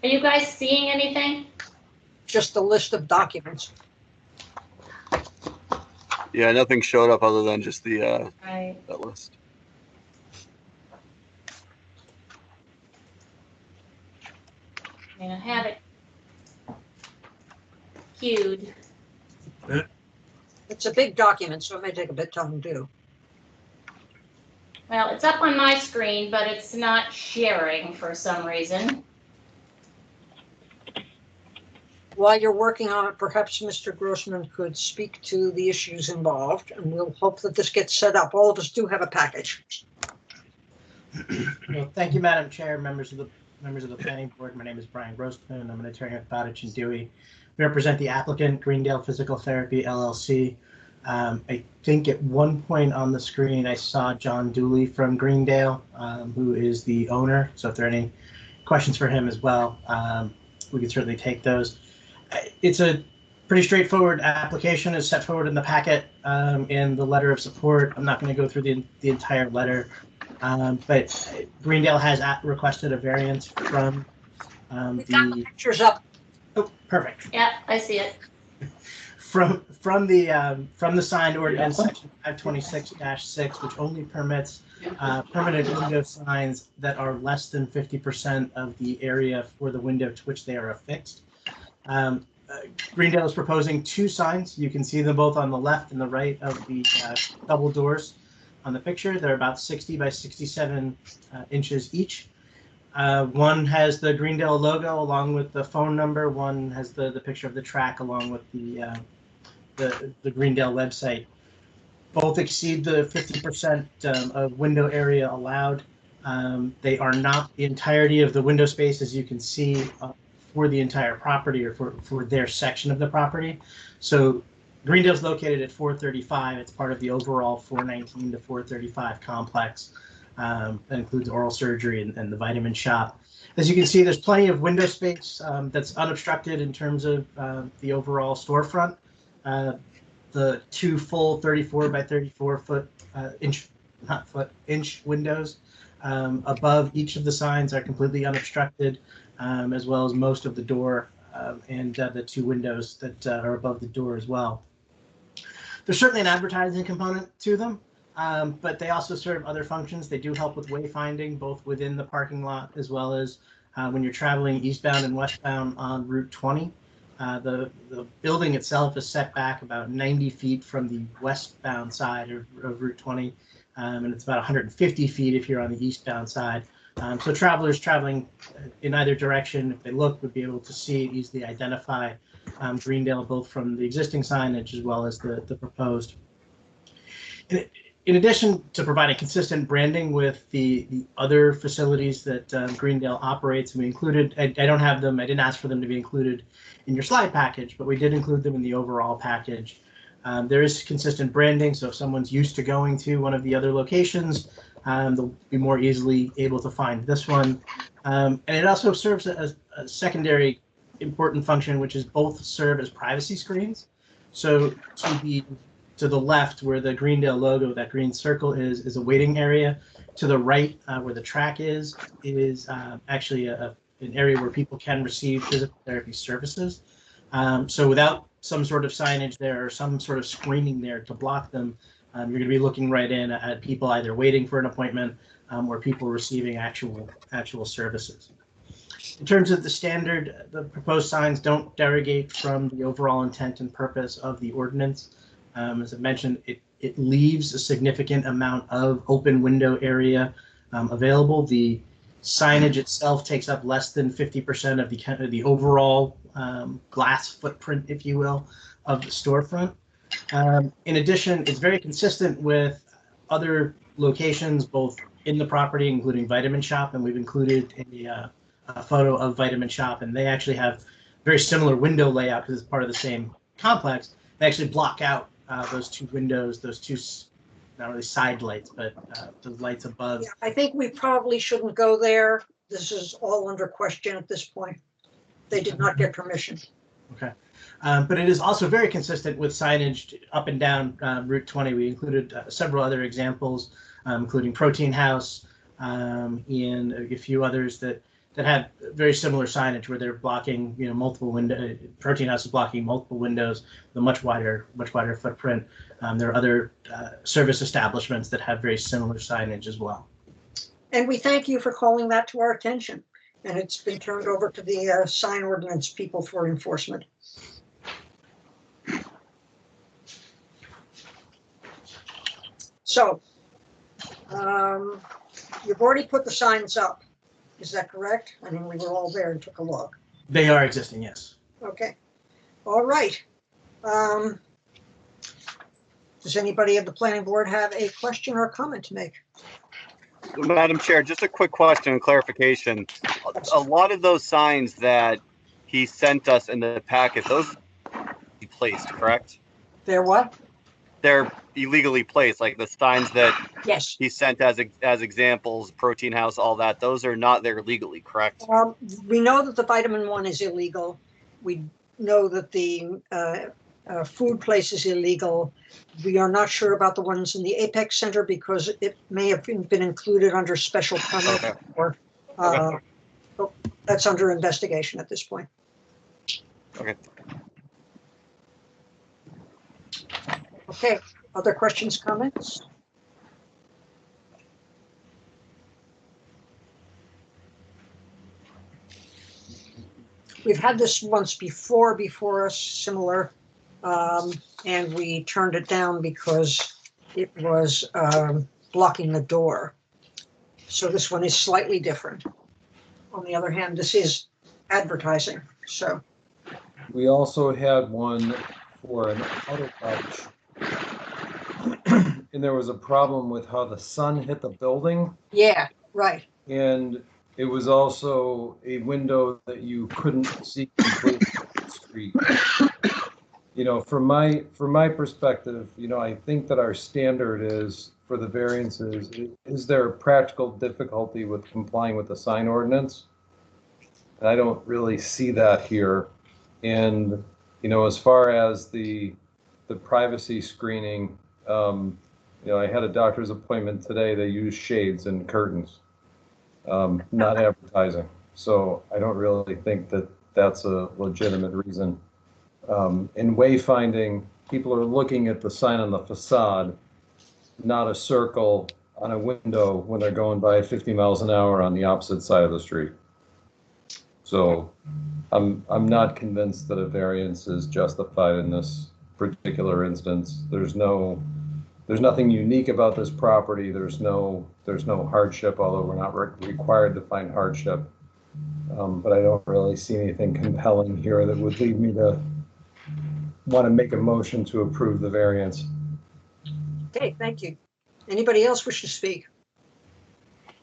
Are you guys seeing anything? Just a list of documents. Yeah, nothing showed up other than just the Right. that list. I mean, I have it queued. It's a big document, so it may take a bit of time to do. Well, it's up on my screen, but it's not sharing for some reason. While you're working on it, perhaps Mr. Grossman could speak to the issues involved, and we'll hope that this gets set up. All of us do have a package. Well, thank you, Madam Chair, members of the planning board. My name is Brian Grossman. I'm an attorney at Bowditch and Dewey. We represent the applicant, Greendale Physical Therapy LLC. I think at one point on the screen I saw John Dooley from Greendale, who is the owner. So if there are any questions for him as well, we can certainly take those. It's a pretty straightforward application as set forward in the packet in the letter of support. I'm not going to go through the entire letter, but Greendale has requested a variance from We've got the pictures up. Oh, perfect. Yeah, I see it. From the signed ordinance section 526-6, which only permits permanent window signs that are less than 50% of the area for the window to which they are affixed. Greendale is proposing two signs. You can see them both on the left and the right of the double doors on the picture. They're about 60 by 67 inches each. One has the Greendale logo along with the phone number. One has the picture of the track along with the Greendale website. Both exceed the 50% of window area allowed. They are not the entirety of the window space, as you can see for the entire property or for their section of the property. So Greendale's located at 435. It's part of the overall 419 to 435 complex. That includes oral surgery and the vitamin shop. As you can see, there's plenty of window space that's unobstructed in terms of the overall storefront. The two full 34 by 34 foot inch windows above each of the signs are completely unobstructed, as well as most of the door and the two windows that are above the door as well. There's certainly an advertising component to them, but they also serve other functions. They do help with wayfinding, both within the parking lot as well as when you're traveling eastbound and westbound on Route 20. The building itself is set back about 90 feet from the westbound side of Route 20, and it's about 150 feet if you're on the eastbound side. So travelers traveling in either direction, if they look, would be able to see and easily identify Greendale, both from the existing signage as well as the proposed. In addition to providing consistent branding with the other facilities that Greendale operates, we included, I don't have them, I didn't ask for them to be included in your slide package, but we did include them in the overall package. There is consistent branding, so if someone's used to going to one of the other locations, they'll be more easily able to find this one. And it also serves a secondary important function, which is both serve as privacy screens. So to the left, where the Greendale logo, that green circle is a waiting area. To the right, where the track is actually an area where people can receive physical therapy services. So without some sort of signage there or some sort of screening there to block them, you're going to be looking right in at people either waiting for an appointment or people receiving actual services. In terms of the standard, the proposed signs don't derogate from the overall intent and purpose of the ordinance. As I mentioned, it leaves a significant amount of open window area available. The signage itself takes up less than 50% of the overall glass footprint, if you will, of the storefront. In addition, it's very consistent with other locations, both in the property, including Vitamin Shop, and we've included a photo of Vitamin Shop, and they actually have very similar window layout because it's part of the same complex. They actually block out those two windows, those two, not really side lights, but the lights above. Yeah, I think we probably shouldn't go there. This is all under question at this point. They did not get permission. Okay. But it is also very consistent with signage up and down Route 20. We included several other examples, including Protein House and a few others that have very similar signage where they're blocking, multiple windows. Protein House is blocking multiple windows with a much wider footprint. There are other service establishments that have very similar signage as well. And we thank you for calling that to our attention. And it's been turned over to the sign ordinance people for enforcement. So, you've already put the signs up. Is that correct? I mean, we were all there and took a look. They are existing, yes. Okay. All right. Does anybody at the planning board have a question or a comment to make? Madam Chair, just a quick question and clarification. A lot of those signs that he sent us in the packet, those he placed, correct? They're what? They're illegally placed, like the signs that Yes. he sent as examples, Protein House, all that. Those are not there legally, correct? We know that the vitamin one is illegal. We know that the food place is illegal. We are not sure about the ones in the Apex Center because it may have been included under special permit. Okay. Or that's under investigation at this point. Okay. Okay, other questions, comments? We've had this once before us, similar, and we turned it down because it was blocking the door. So this one is slightly different. On the other hand, this is advertising, so. We also had one for an auto couch. And there was a problem with how the sun hit the building. Yeah, right. And it was also a window that you couldn't see completely from the street. You know, from my perspective, you know, I think that our standard is for the variances, is there a practical difficulty with complying with the sign ordinance? And I don't really see that here. And, you know, as far as the privacy screening, you know, I had a doctor's appointment today. They use shades and curtains, not advertising. So I don't really think that that's a legitimate reason. In wayfinding, people are looking at the sign on the facade, not a circle on a window when they're going by 50 miles an hour on the opposite side of the street. So I'm not convinced that a variance is justified in this particular instance. There's nothing unique about this property. There's no hardship, although we're not required to find hardship. But I don't really see anything compelling here that would lead me to want to make a motion to approve the variance. Okay, thank you. Anybody else wish to speak?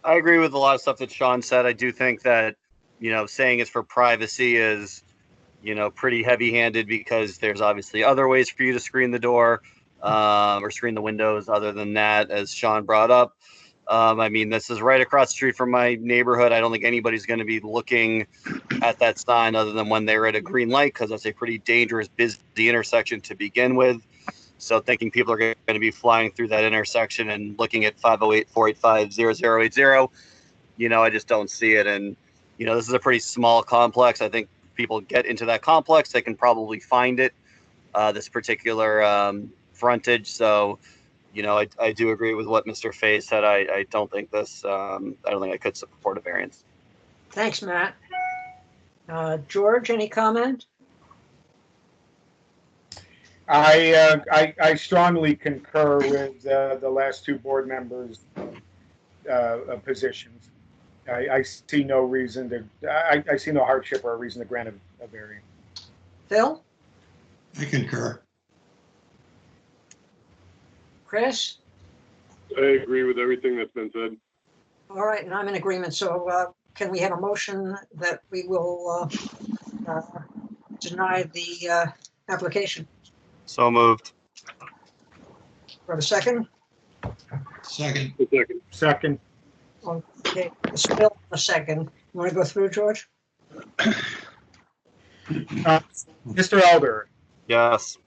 I agree with a lot of stuff that Sean said. I do think that, you know, saying it's for privacy is, you know, pretty heavy-handed because there's obviously other ways for you to screen the door or screen the windows other than that, as Sean brought up. I mean, this is right across the street from my neighborhood. I don't think anybody's going to be looking at that sign other than when they're at a green light, because that's a pretty dangerous, busy intersection to begin with. So thinking people are going to be flying through that intersection and looking at 508-485-0080, you know, I just don't see it. And, you know, this is a pretty small complex. I think people get into that complex, they can probably find it, this particular frontage. So, you know, I do agree with what Mr. Fay said. I don't think this, I don't think I could support a variance. Thanks, Matt. George, any comment? I strongly concur with the last two board members' positions. I see no reason to, I see no hardship or a reason to grant a variance. Phil? I concur. Chris? I agree with everything that's been said. All right, and I'm in agreement. So can we have a motion that we will deny the application? So moved. For a second? Second. A second. Second. Okay, it's Phil, a second. You want to go through, George? Mr. Elder. Yes.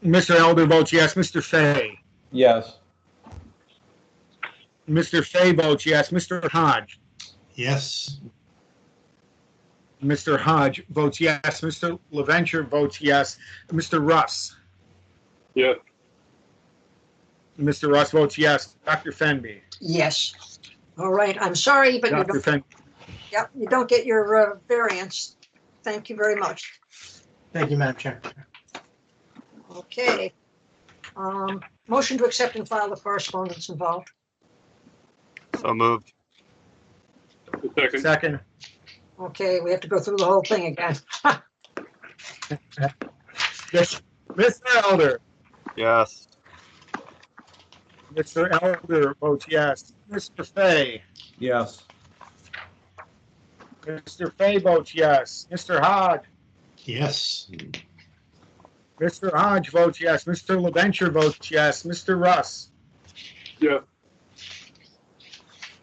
Mr. Elder votes yes. Mr. Fay. Yes. Mr. Fay votes yes. Mr. Hodge. Yes. Mr. Hodge votes yes. Mr. LaVenture votes yes. Mr. Russ. Yes. Mr. Russ votes yes. Dr. Fenby. Yes. All right, I'm sorry, but Dr. Fenby. Yep, you don't get your variance. Thank you very much. Thank you, Madam Chair. Okay. Motion to accept and file the correspondence involved. So moved. A second. Second. Okay, we have to go through the whole thing again. Yes. Mr. Elder. Yes. Mr. Elder votes yes. Mr. Fay. Yes. Mr. Fay votes yes. Mr. Hodge. Yes. Mr. Hodge votes yes. Mr. LaVenture votes yes. Mr. Russ. Yes.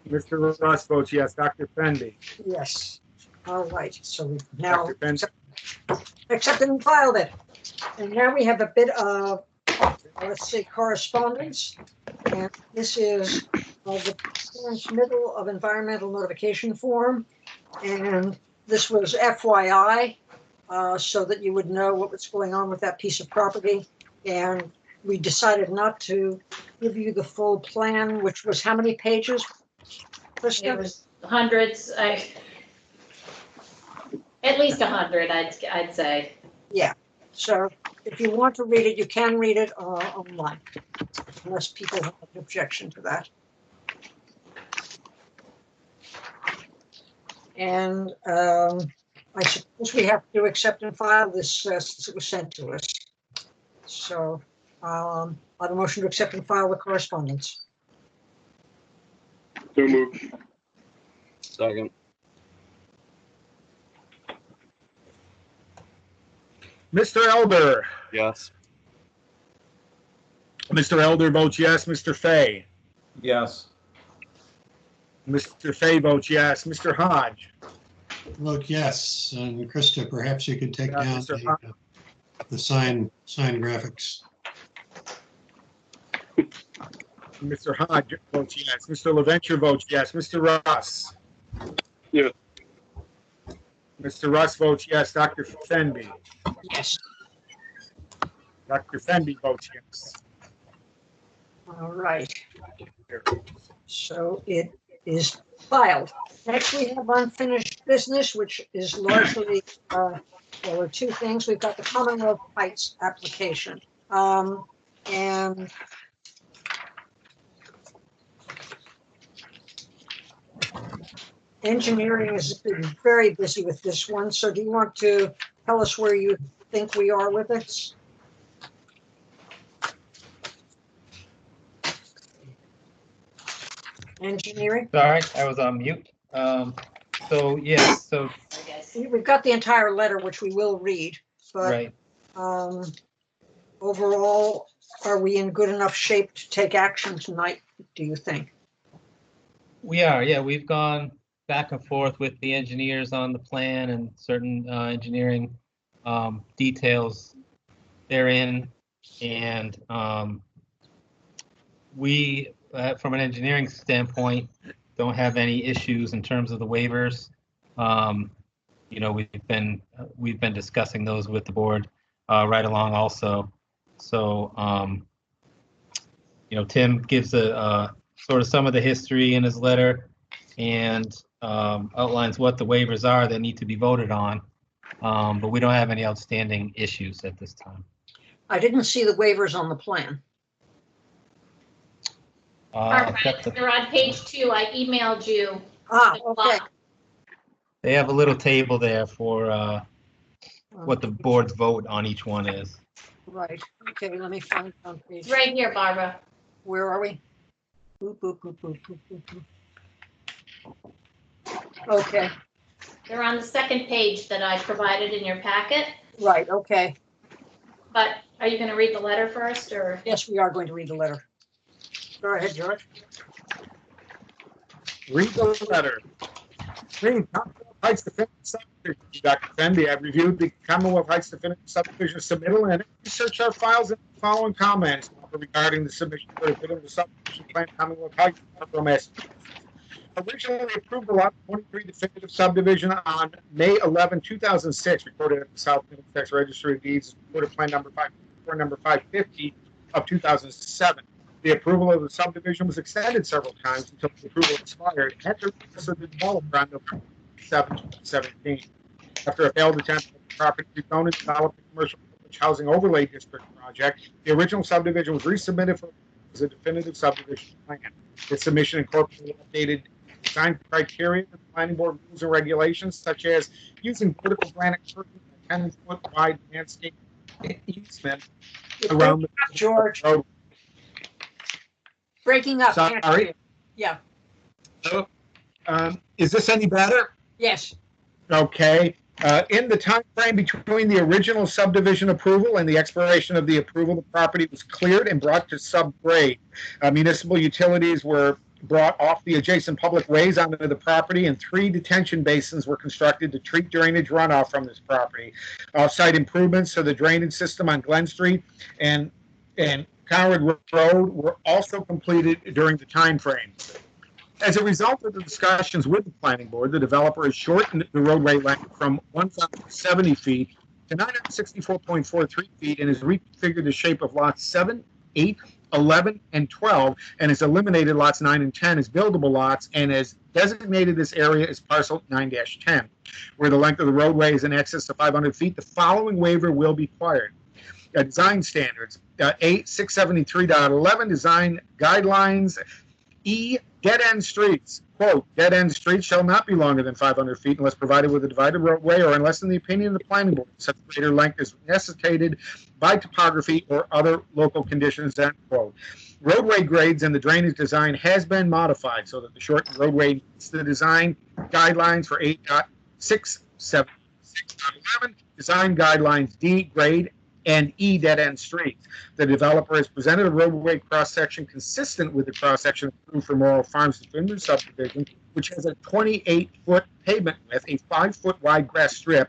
Mr. Russ votes yes. Dr. Fenby. Yes. All right, so we've now Dr. Fenby. accepted and filed it. And now we have a bit of, let's say, correspondence. And this is the transmittal of environmental notification form. And this was FYI, so that you would know what was going on with that piece of property. And we decided not to give you the full plan, which was how many pages? It was hundreds, at least 100, I'd say. Yeah, so if you want to read it, you can read it online, unless people have an objection to that. And I suppose we have to accept and file this since it was sent to us. So on a motion to accept and file the correspondence. So moved. Second. Mr. Elder. Yes. Mr. Elder votes yes. Mr. Fay. Yes. Mr. Fay votes yes. Mr. Hodge. Vote yes. And Krista, perhaps you could take Yeah, down Mr. the sign graphics. Mr. Hodge votes yes. Mr. LaVenture votes yes. Mr. Russ. Yes. Mr. Russ votes yes. Dr. Fenby. Yes. Dr. Fenby votes yes. All right. So it is filed. Next, we have unfinished business, which is largely, there are two things. We've got the Commonwealth Heights application. And engineering has been very busy with this one. So do you want to tell us where you think we are with it? Engineering? Sorry, I was on mute. So yes, so We've got the entire letter, which we will read, but right. Overall, are we in good enough shape to take action tonight, do you think? We are, yeah, we've gone back and forth with the engineers on the plan and certain engineering details therein. And we, from an engineering standpoint, don't have any issues in terms of the waivers. You know, we've been discussing those with the board right along also. So, you know, Tim gives a sort of some of the history in his letter and outlines what the waivers are that need to be voted on. But we don't have any outstanding issues at this time. I didn't see the waivers on the plan. They're on page 2. I emailed you. Okay. They have a little table there for what the board's vote on each one is. Right. Okay, let me find it on page. It's right here, Barbara. Where are we? Boop, boop, boop, boop, boop, boop. Okay, They're on the second page that I provided in your packet. right, okay. But are you going to read the letter first, or? Yes, we are going to read the letter. Go ahead, George. Read the letter. Read Commonwealth Heights Definitive Subdivision. Dr. Fenby, I've reviewed the Commonwealth Heights Definitive Subdivision submittal and researched our files and the following comments regarding the submission for the definitive subdivision plan Commonwealth Heights, Marlborough, Massachusetts. Originally approved the Lot 23 definitive subdivision on May 11, 2006, recorded at the South Middlesex Registry of Deeds, recorded plan number 550 of 2007. The approval of the subdivision was extended several times until the approval expired at the request of the developer on November 7, 2017. After a failed attempt at the property rezone and develop a commercial housing overlay district project, the original subdivision was resubmitted for as a definitive subdivision plan. Its submission incorporated updated design criteria for the planning board rules and regulations, such as using vertical granite curtain, 10-foot wide landscape easement around the George. road. Breaking up. can't hear Sorry. you. Yeah, Is this any better? yes, Okay. In the time frame between the original subdivision approval and the expiration of the approval, the property was cleared and brought to subgrade. Municipal utilities were brought off the adjacent public ways onto the property, and 3 detention basins were constructed to treat drainage runoff from this property. Off-site improvements to the drainage system on Glen Street and Conrad Road were also completed during the time frame. As a result of the discussions with the planning board, the developer has shortened the roadway length from 1,070 feet to 964.43 feet and has reconfigured the shape of lots 7, 8, 11, and 12, and has eliminated lots 9 and 10 as buildable lots and has designated this area as parcel 9-10. Where the length of the roadway is in excess of 500 feet, the following waiver will be required. Design standards, 673.11, design guidelines, E, dead-end streets. Quote, dead-end streets shall not be longer than 500 feet unless provided with a divided roadway or unless in the opinion of the planning board, such greater length is necessitated by topography or other local conditions, end quote. roadway grades and the drainage design has been modified so that the shortened roadway meets the design guidelines for 8.676.11, design guidelines D, grade, and E, dead-end streets. The developer has presented a roadway cross-section consistent with the cross-section approved for Morrow Farms Definitive Subdivision, which has a 28-foot pavement width, a 5-foot wide grass strip,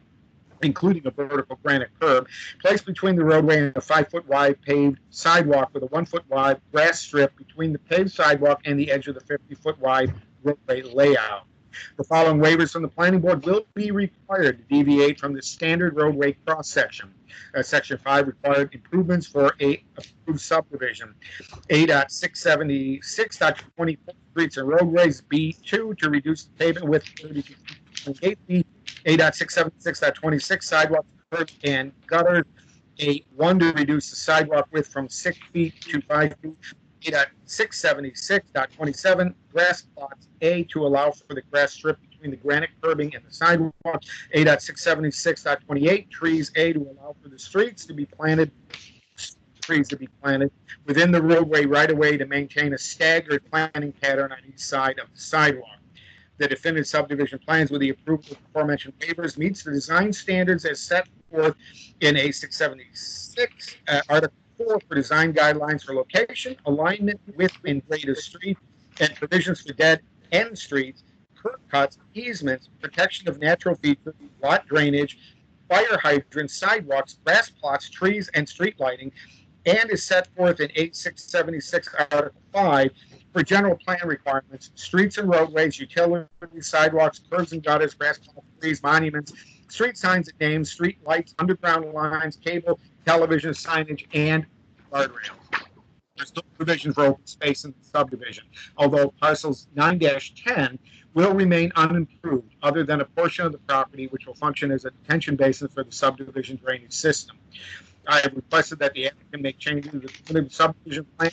including a vertical granite curb, placed between the roadway and a 5-foot wide paved sidewalk with a 1-foot wide grass strip between the paved sidewalk and the edge of the 50-foot wide roadway layout. The following waivers from the planning board will be required to deviate from the standard roadway cross-section. Section 5 required improvements for a approved subdivision. 8.676.24 streets and roadways. B2 to reduce the pavement width 30.8 feet. 8.676.26 sidewalks, curbs, and gutters. 8.1 to reduce the sidewalk width from 6 feet to 5 feet. 8.676.27 grass plots. A to allow for the grass strip between the granite curbing and the sidewalk. 8.676.28 trees. A to allow for the trees to be planted within the roadway right of way to maintain a staggered planting pattern on each side of the sidewalk. The definitive subdivision plans with the approval of the aforementioned waivers meets the design standards as set forth in A676, Article 4 for design guidelines for location, alignment, width, and grade of street, and provisions for dead-end streets, curb cuts, easements, protection of natural features, lot drainage, fire hydrants, sidewalks, grass plots, trees, and street lighting, and is set forth in 8676 Article 5 for general plan requirements, streets and roadways, utilities, sidewalks, curbs and gutters, grass plots, trees, monuments, street signs and names, street lights, underground lines, cable, television, signage, and guardrails. There's no provision for open space in the subdivision, although parcels 9-10 will remain unimproved other than a portion of the property which will function as a detention basin for the subdivision drainage system. I have requested that the applicant make changes to the definitive subdivision plan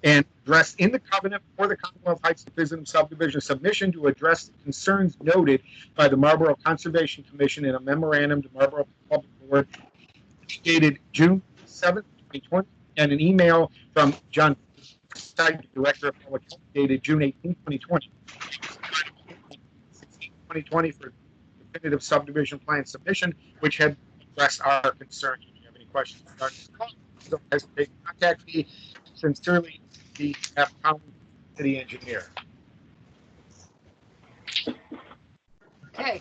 and addressed in the covenant for the Commonwealth Heights Definitive Subdivision submission to address the concerns noted by the Marlborough Conservation Commission in a memorandum to Marlborough Public Board dated June 7, 2020, and an email from John Director of Public Health dated June 18, 2020. 2020 for definitive subdivision plan submission, which had addressed our concerns. If you have any questions regarding this call, don't hesitate to contact me. Sincerely, the city engineer. Okay.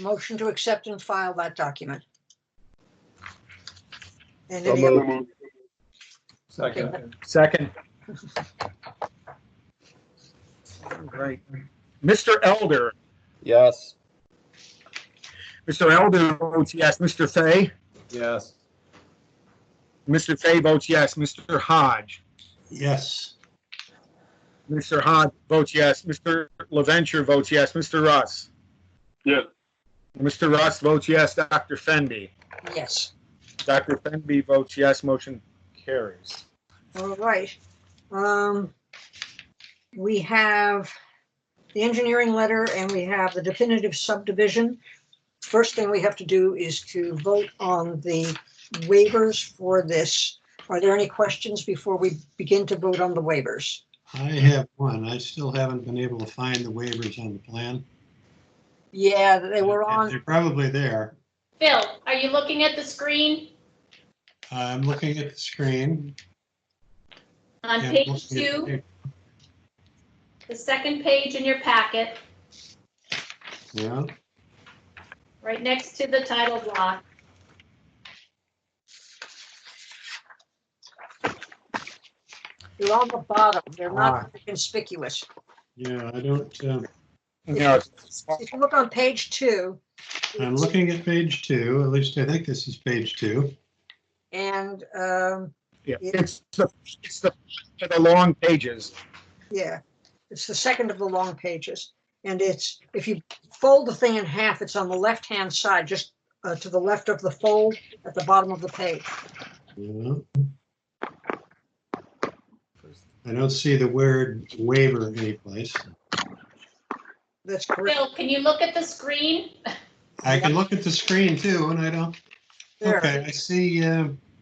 Motion to accept and file that document. And So any other- moved. Second. Right. Mr. Elder. Yes. Mr. Elder votes yes. Mr. Fay? Yes. Mr. Fay votes yes. Mr. Hodge? Yes. Mr. Hodge votes yes. Mr. LaVenture votes yes. Mr. Russ? Yes. Mr. Russ votes yes. Dr. Fenby? Yes. Dr. Fenby votes yes. Motion carries. All right. We have the engineering letter and we have the definitive subdivision. First thing we have to do is to vote on the waivers for this. Are there any questions before we begin to vote on the waivers? I have one. I still haven't been able to find the waivers on the plan. Yeah, they were on. They're probably there. Phil, are you looking at the screen I'm looking at the screen. on and page looking at 2, the second page in your packet, Yeah, right next to the title block? They're on the bottom. They're not conspicuous. yeah, I don't, No, If you look on page 2. I'm looking at page 2, at least I think this is page 2. And yeah, it's the long pages. yeah, it's the second of the long pages. And it's, if you fold the thing in half, it's on the left-hand side, just to the left of the fold at the bottom of the page. Yeah. I don't see the word waiver anyplace. That's correct. Phil, can you look at the screen? I can look at the screen too, and I don't, There, okay, I see,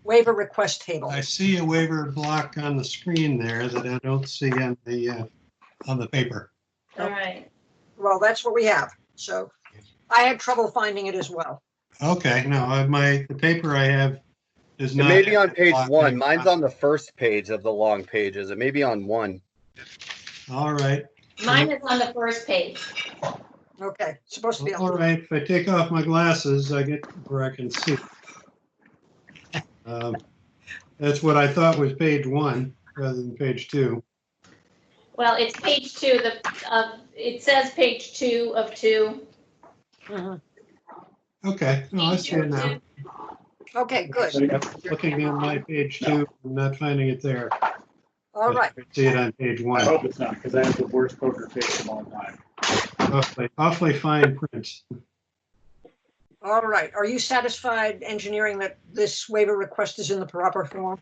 waiver request table. I see a waiver block on the screen there that I don't see on the paper. All right. Well, that's what we have. So I had trouble finding it as well. Okay, no, the paper I have is It not. may be on page block one. name. Mine's on the first page of the long pages. It may be on one. All right. Mine is on the first page. Okay, it's supposed to be All on. right, if I take off my glasses, I get where I can see. That's what I thought was page 1 rather than page 2. Well, it's page 2. It says page 2 of 2. Mhm. Okay, no, I see it now. Okay, good. Looking at my page 2, I'm not finding it there. All right. I see it on page 1. I hope it's not, because I have the worst poker face of all time. Awfully fine print. All right. Are you satisfied, engineering, that this waiver request is in the proper form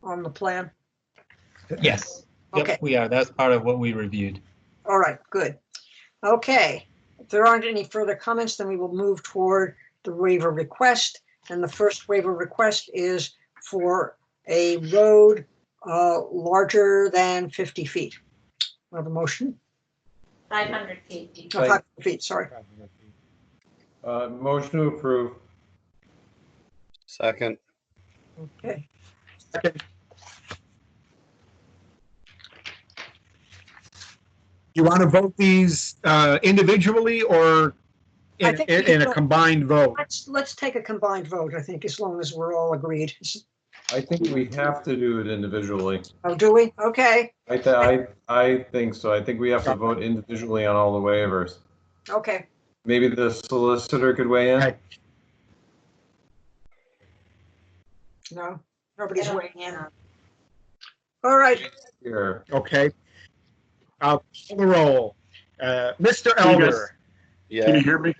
on the plan? Yes. Okay. Yep, we are. That's part of what we reviewed. All right, good. Okay. If there aren't any further comments, then we will move toward the waiver request. And the first waiver request is for a road larger than 50 feet. I have a motion. 500 feet. 500 feet, sorry. Motion to approve. Second. Okay. Second. You want to vote these individually or I think we in can a vote. combined vote? Let's take a combined vote, I think, as long as we're all agreed. I think we have to do it individually. Oh, do we? Okay, I think so. I think we have to vote individually on all the waivers. okay. Maybe the solicitor could weigh in? Okay. No, nobody's weighing in. All right, Here. Okay. I'll call the roll. Mr. Can you guys- Elder. Can you Yeah. hear me?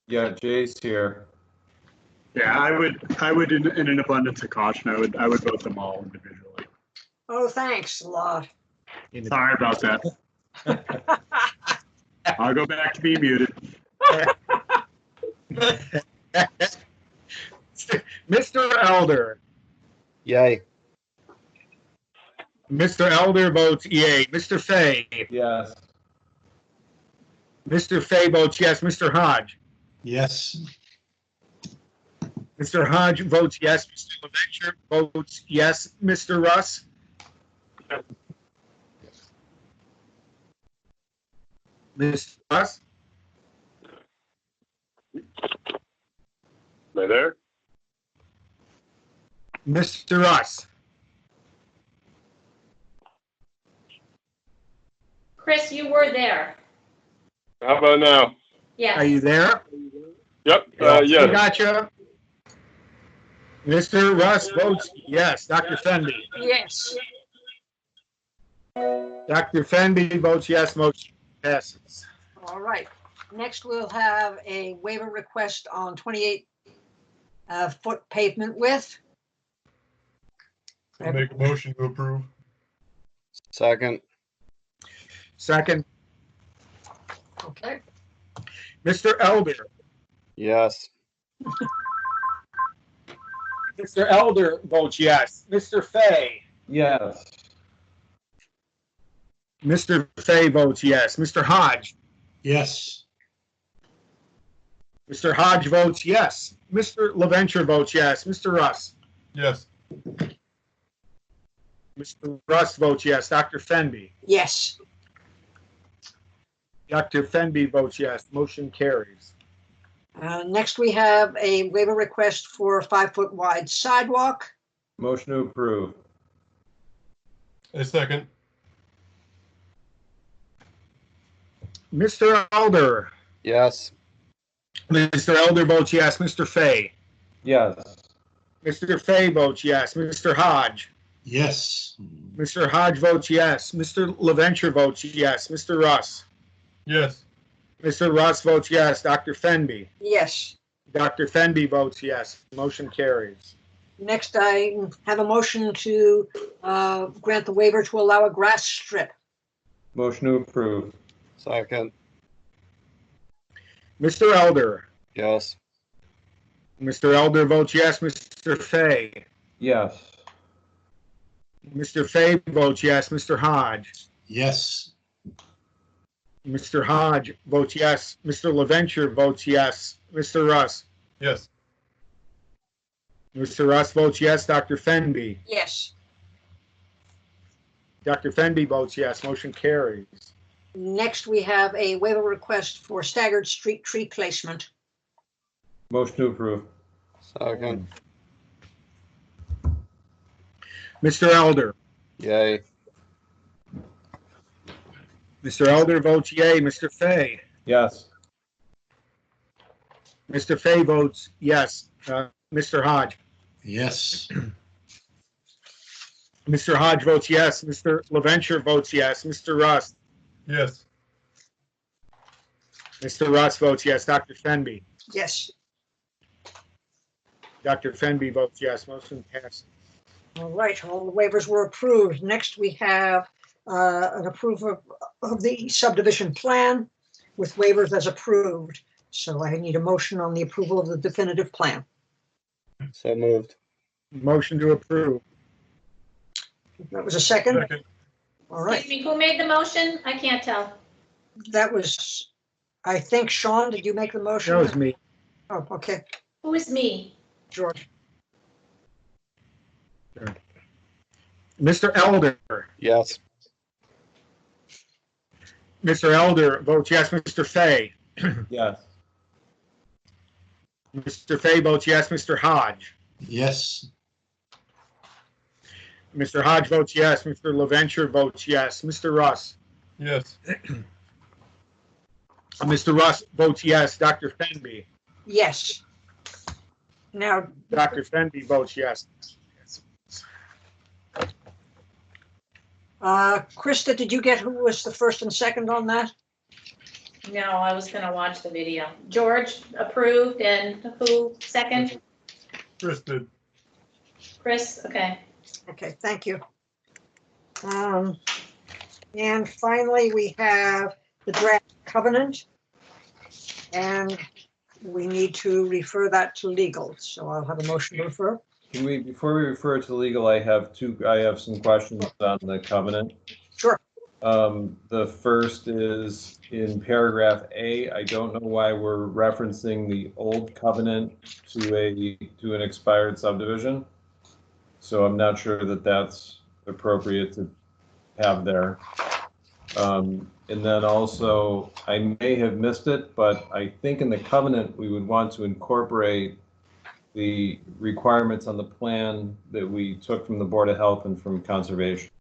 Yeah, Jay's here. Yeah, I would in an abundance of caution, I would vote them all individually. oh, thanks a lot. Sorry about that. I'll go back to being muted. Mr. Elder. Yay. Mr. Elder votes yay. Mr. Fay. Yes. Mr. Fay votes yes. Mr. Hodge. Yes. Mr. Hodge votes yes. Mr. LeVenture votes yes. Mr. Russ? Mr. Russ? Am I there? Mr. Russ? Chris, you were there. How about now? Yes. Are you there? Yep. We Yes. gotcha. Mr. Russ votes yes. Dr. Fenby? Yes. Dr. Fenby votes yes. Motion passes. All right. Next, we'll have a waiver request on 28 foot pavement width. I make a motion to approve. Second. Second. Okay. Mr. Elder? Yes. Mr. Elder votes yes. Mr. Fay? Yes. Mr. Fay votes yes. Mr. Hodge? Yes. Mr. Hodge votes yes. Mr. LeVenture votes yes. Mr. Russ? Yes. Mr. Russ votes yes. Dr. Fenby? Yes. Dr. Fenby votes yes. Motion carries. Next, we have a waiver request for a 5 foot wide sidewalk. Motion to approve. A second. Mr. Elder? Yes. Mr. Elder votes yes. Mr. Fay? Yes. Mr. Fay votes yes. Mr. Hodge? Yes. Mr. Hodge votes yes. Mr. LeVenture votes yes. Mr. Russ? Yes. Mr. Russ votes yes. Dr. Fenby? Yes. Dr. Fenby votes yes. Motion carries. Next, I have a motion to grant the waiver to allow a grass strip. Motion to approve. Second. Mr. Elder. Yes. Mr. Elder votes yes. Mr. Fay. Yes. Mr. Fay votes yes. Mr. Hodge. Yes. Mr. Hodge votes yes. Mr. LaVenture votes yes. Mr. Russ. Yes. Mr. Russ votes yes. Dr. Fenby. Yes. Dr. Fenby votes yes. Motion carries. Next, we have a waiver request for staggered street tree placement. Motion to approve. Second. Mr. Elder. Yay. Mr. Elder votes yay. Mr. Fay. Yes. Mr. Fay votes yes. Mr. Hodge. Yes. Mr. Hodge votes yes. Mr. LaVenture votes yes. Mr. Russ. Yes. Mr. Russ votes yes. Dr. Fenby. Yes. Dr. Fenby votes yes. Motion passes. All right, all the waivers were approved. Next, we have an approval of the subdivision plan with waivers as approved. So I need a motion on the approval of the definitive plan. So moved. Motion to approve. That was a second. Second. All right, Excuse me, who made the motion? I can't tell. that was, I think, Sean, did you make the motion? That was me. Oh, okay, Who is me? George. Mr. Elder. Yes. Mr. Elder votes yes. Mr. Fay. Yes. Mr. Fay votes yes. Mr. Hodge. Yes. Mr. Hodge votes yes. Mr. LaVenture votes yes. Mr. Russ. Yes. Mr. Russ votes yes. Dr. Fenby. Yes. Now, Dr. Fenby votes yes. Krista, did you get who was the first and second on that? No, I was gonna watch the video. George approved and who second? Chris did. Chris, okay. Okay, thank you. And finally, we have the draft covenant. And we need to refer that to legal. So I'll have a motion to refer. Can we, before we refer to legal, I have some questions on the covenant. Sure. The first is in paragraph A. I don't know why we're referencing the old covenant to an expired subdivision. So I'm not sure that that's appropriate to have there. And then also, I may have missed it, but I think in the covenant, we would want to incorporate the requirements on the plan that we took from the Board of Health and from Conservation.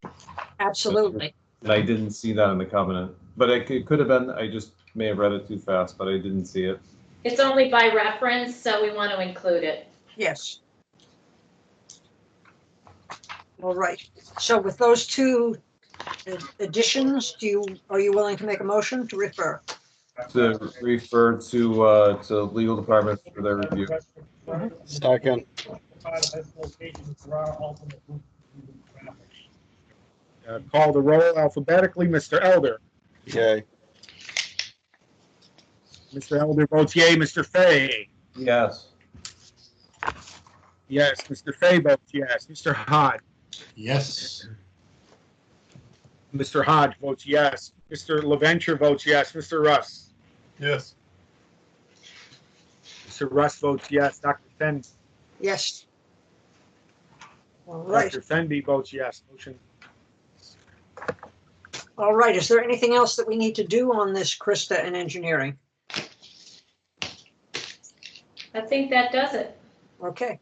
Absolutely. And I didn't see that in the covenant, but it could have been, I just may have read it too fast, but I didn't see it. It's only by reference, so we want to include it. Yes. All right. So with those two additions, are you willing to make a motion to refer? To refer to legal department for their review. Second. Call the roll alphabetically. Mr. Elder. Yay. Mr. Elder votes yay. Mr. Fay. Yes. Yes. Mr. Fay votes yes. Mr. Hodge. Yes. Mr. Hodge votes yes. Mr. LaVenture votes yes. Mr. Russ. Yes. Mr. Russ votes yes. Dr. Fenby. Yes. All right. Dr. Fenby votes yes. Motion. All right. Is there anything else that we need to do on this, Krista, and engineering? I think that does it. Okay.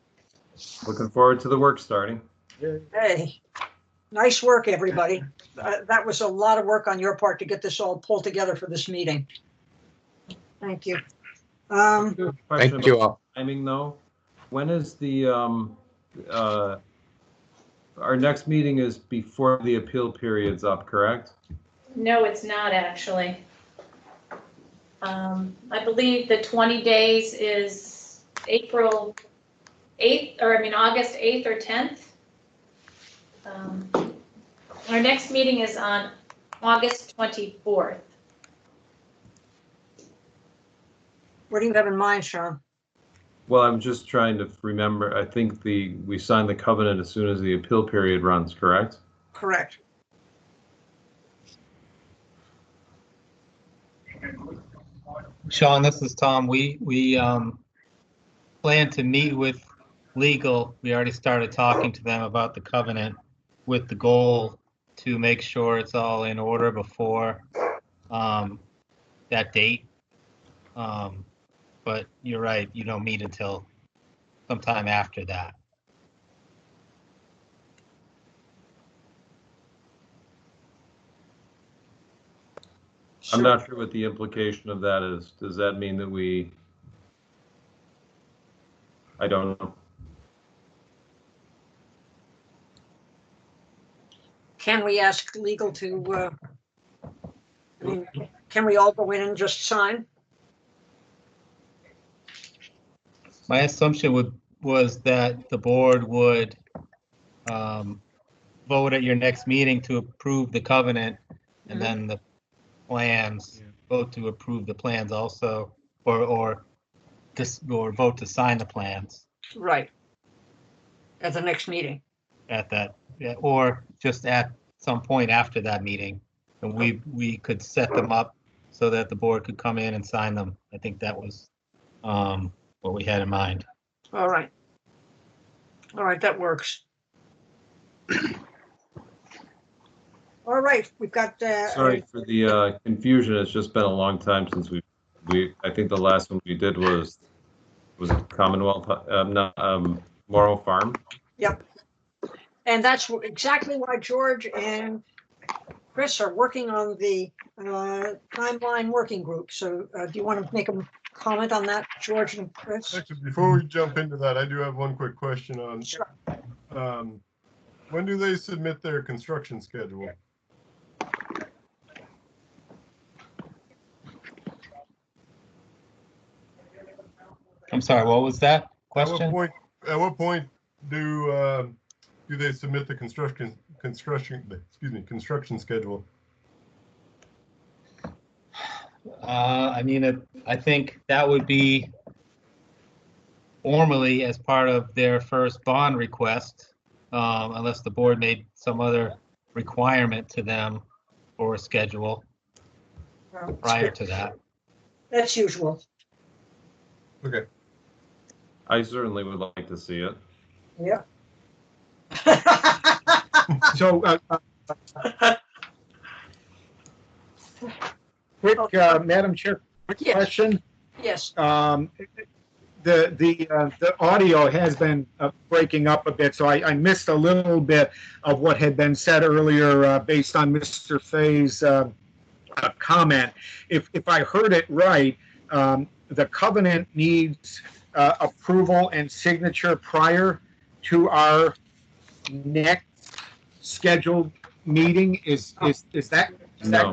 Looking forward to the work starting. Hey, nice work, everybody. That was a lot of work on your part to get this all pulled together for this meeting. Thank you. Thank you all. Timing though, when is the, our next meeting is before the appeal period's up, correct? No, it's not actually. I believe the 20 days is April 8th, August 8th or 10th. Our next meeting is on August 24th. What do you have in mind, Sean? Well, I'm just trying to remember. I think we signed the covenant as soon as the appeal period runs, correct? Correct. Sean, this is Tom. We plan to meet with legal. We already started talking to them about the covenant with the goal to make sure it's all in order before that date. But you're right, you don't meet until sometime after that. I'm not sure what the implication of that is. Does that mean that I don't know. Can we ask legal to, I mean, can we all go in and just sign? My assumption was that the board would vote at your next meeting to approve the covenant, and then the plans, vote to approve the plans also, or vote to sign the plans Right. At the next meeting. at that, or just at some point after that meeting. And we could set them up so that the board could come in and sign them. I think that was what we had in mind. All right. All right, that works. All right, we've got. Sorry for the confusion. It's just been a long time since I think the last one we did was it Commonwealth, Morrow Farm? Yep. And that's exactly why George and Chris are working on the timeline working group. So do you want to make a comment on that, George and Chris? Actually, before we jump into that, I do have one quick question on, Sure. When do they submit their construction schedule? I'm sorry, what was that question? At what point do they submit the construction schedule? I mean, I think that would be formally as part of their first bond request, unless the board made some other requirement to them for a schedule prior to that. That's usual. Okay. I certainly would like to see it. Yeah. So, quick, Madam Chair, quick Yes. question. Yes. The audio has been breaking up a bit, so I missed a little bit of what had been said earlier based on Mr. Fay's comment. If I heard it right, the covenant needs approval and signature prior to our next scheduled meeting. Is that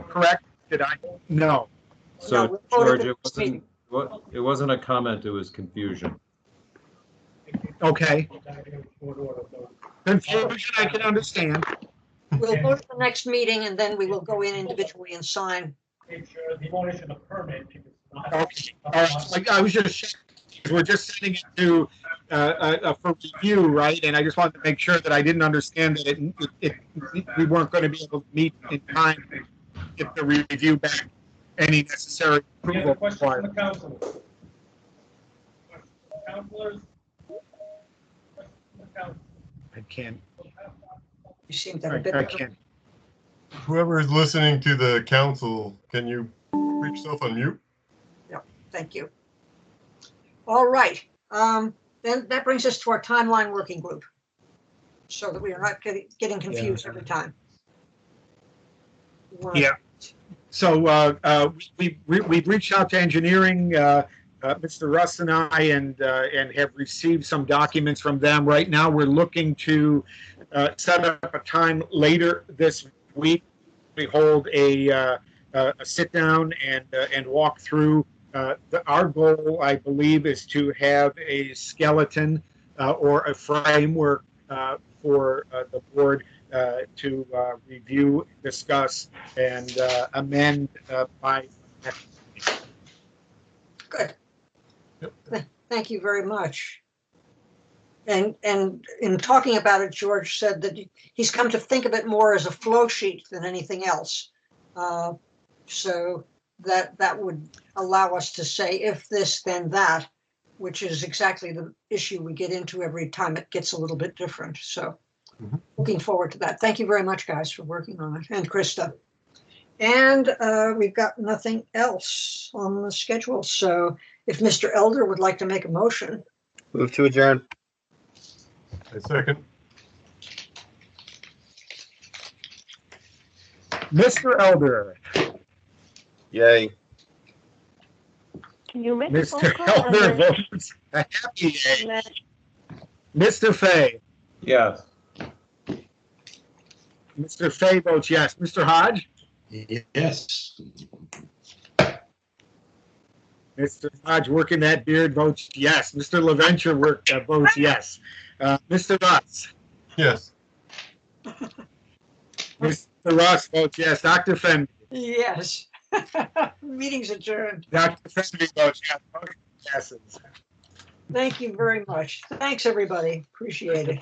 correct? Did I? No. So, George, it wasn't a comment, it was confusion. Okay. Confusion, I can understand. We'll go to the next meeting and then we will go in individually and sign. Okay. All right. I was just, we're just sending it to for review, right? And I just wanted to make sure that I didn't understand that we weren't going to be able to meet in time to get the review back. Any necessary approval required. I can't. You seem to have a bit. I can't. Whoever is listening to the council, can you put yourself on mute? Yep, thank you. All right, then that brings us to our timeline working group, so that we are not getting confused every time. Yeah. So we've reached out to engineering, Mr. Russ and I, and have received some documents from them. Right now, we're looking to set up a time later this week. We hold a sit down and walk through. Our goal, I believe, is to have a skeleton or a framework for the board to review, discuss, and amend by next week. Good. Thank you very much. And in talking about it, George said that he's come to think of it more as a flow sheet than anything else. So that would allow us to say, if this, then that, which is exactly the issue we get into every time it gets a little bit different. So looking forward to that. Thank you very much, guys, for working on it, and Krista. And we've got nothing else on the schedule. So if Mr. Elder would like to make a motion. Move to adjourn. A second. Mr. Elder. Yay. Can you make a Mr. phone call? Elder votes a happy yay. Mr. Fay. Yes. Mr. Fay votes yes. Mr. Hodge. Yes. Mr. Hodge working that beard votes yes. Mr. LaVenture votes yes. Mr. Ross. Yes. Mr. Ross votes yes. Dr. Fenby. Yes. Meeting's adjourned. Dr. Fenby votes yes. Motion passes. Thank you very much. Thanks, everybody. Appreciate it.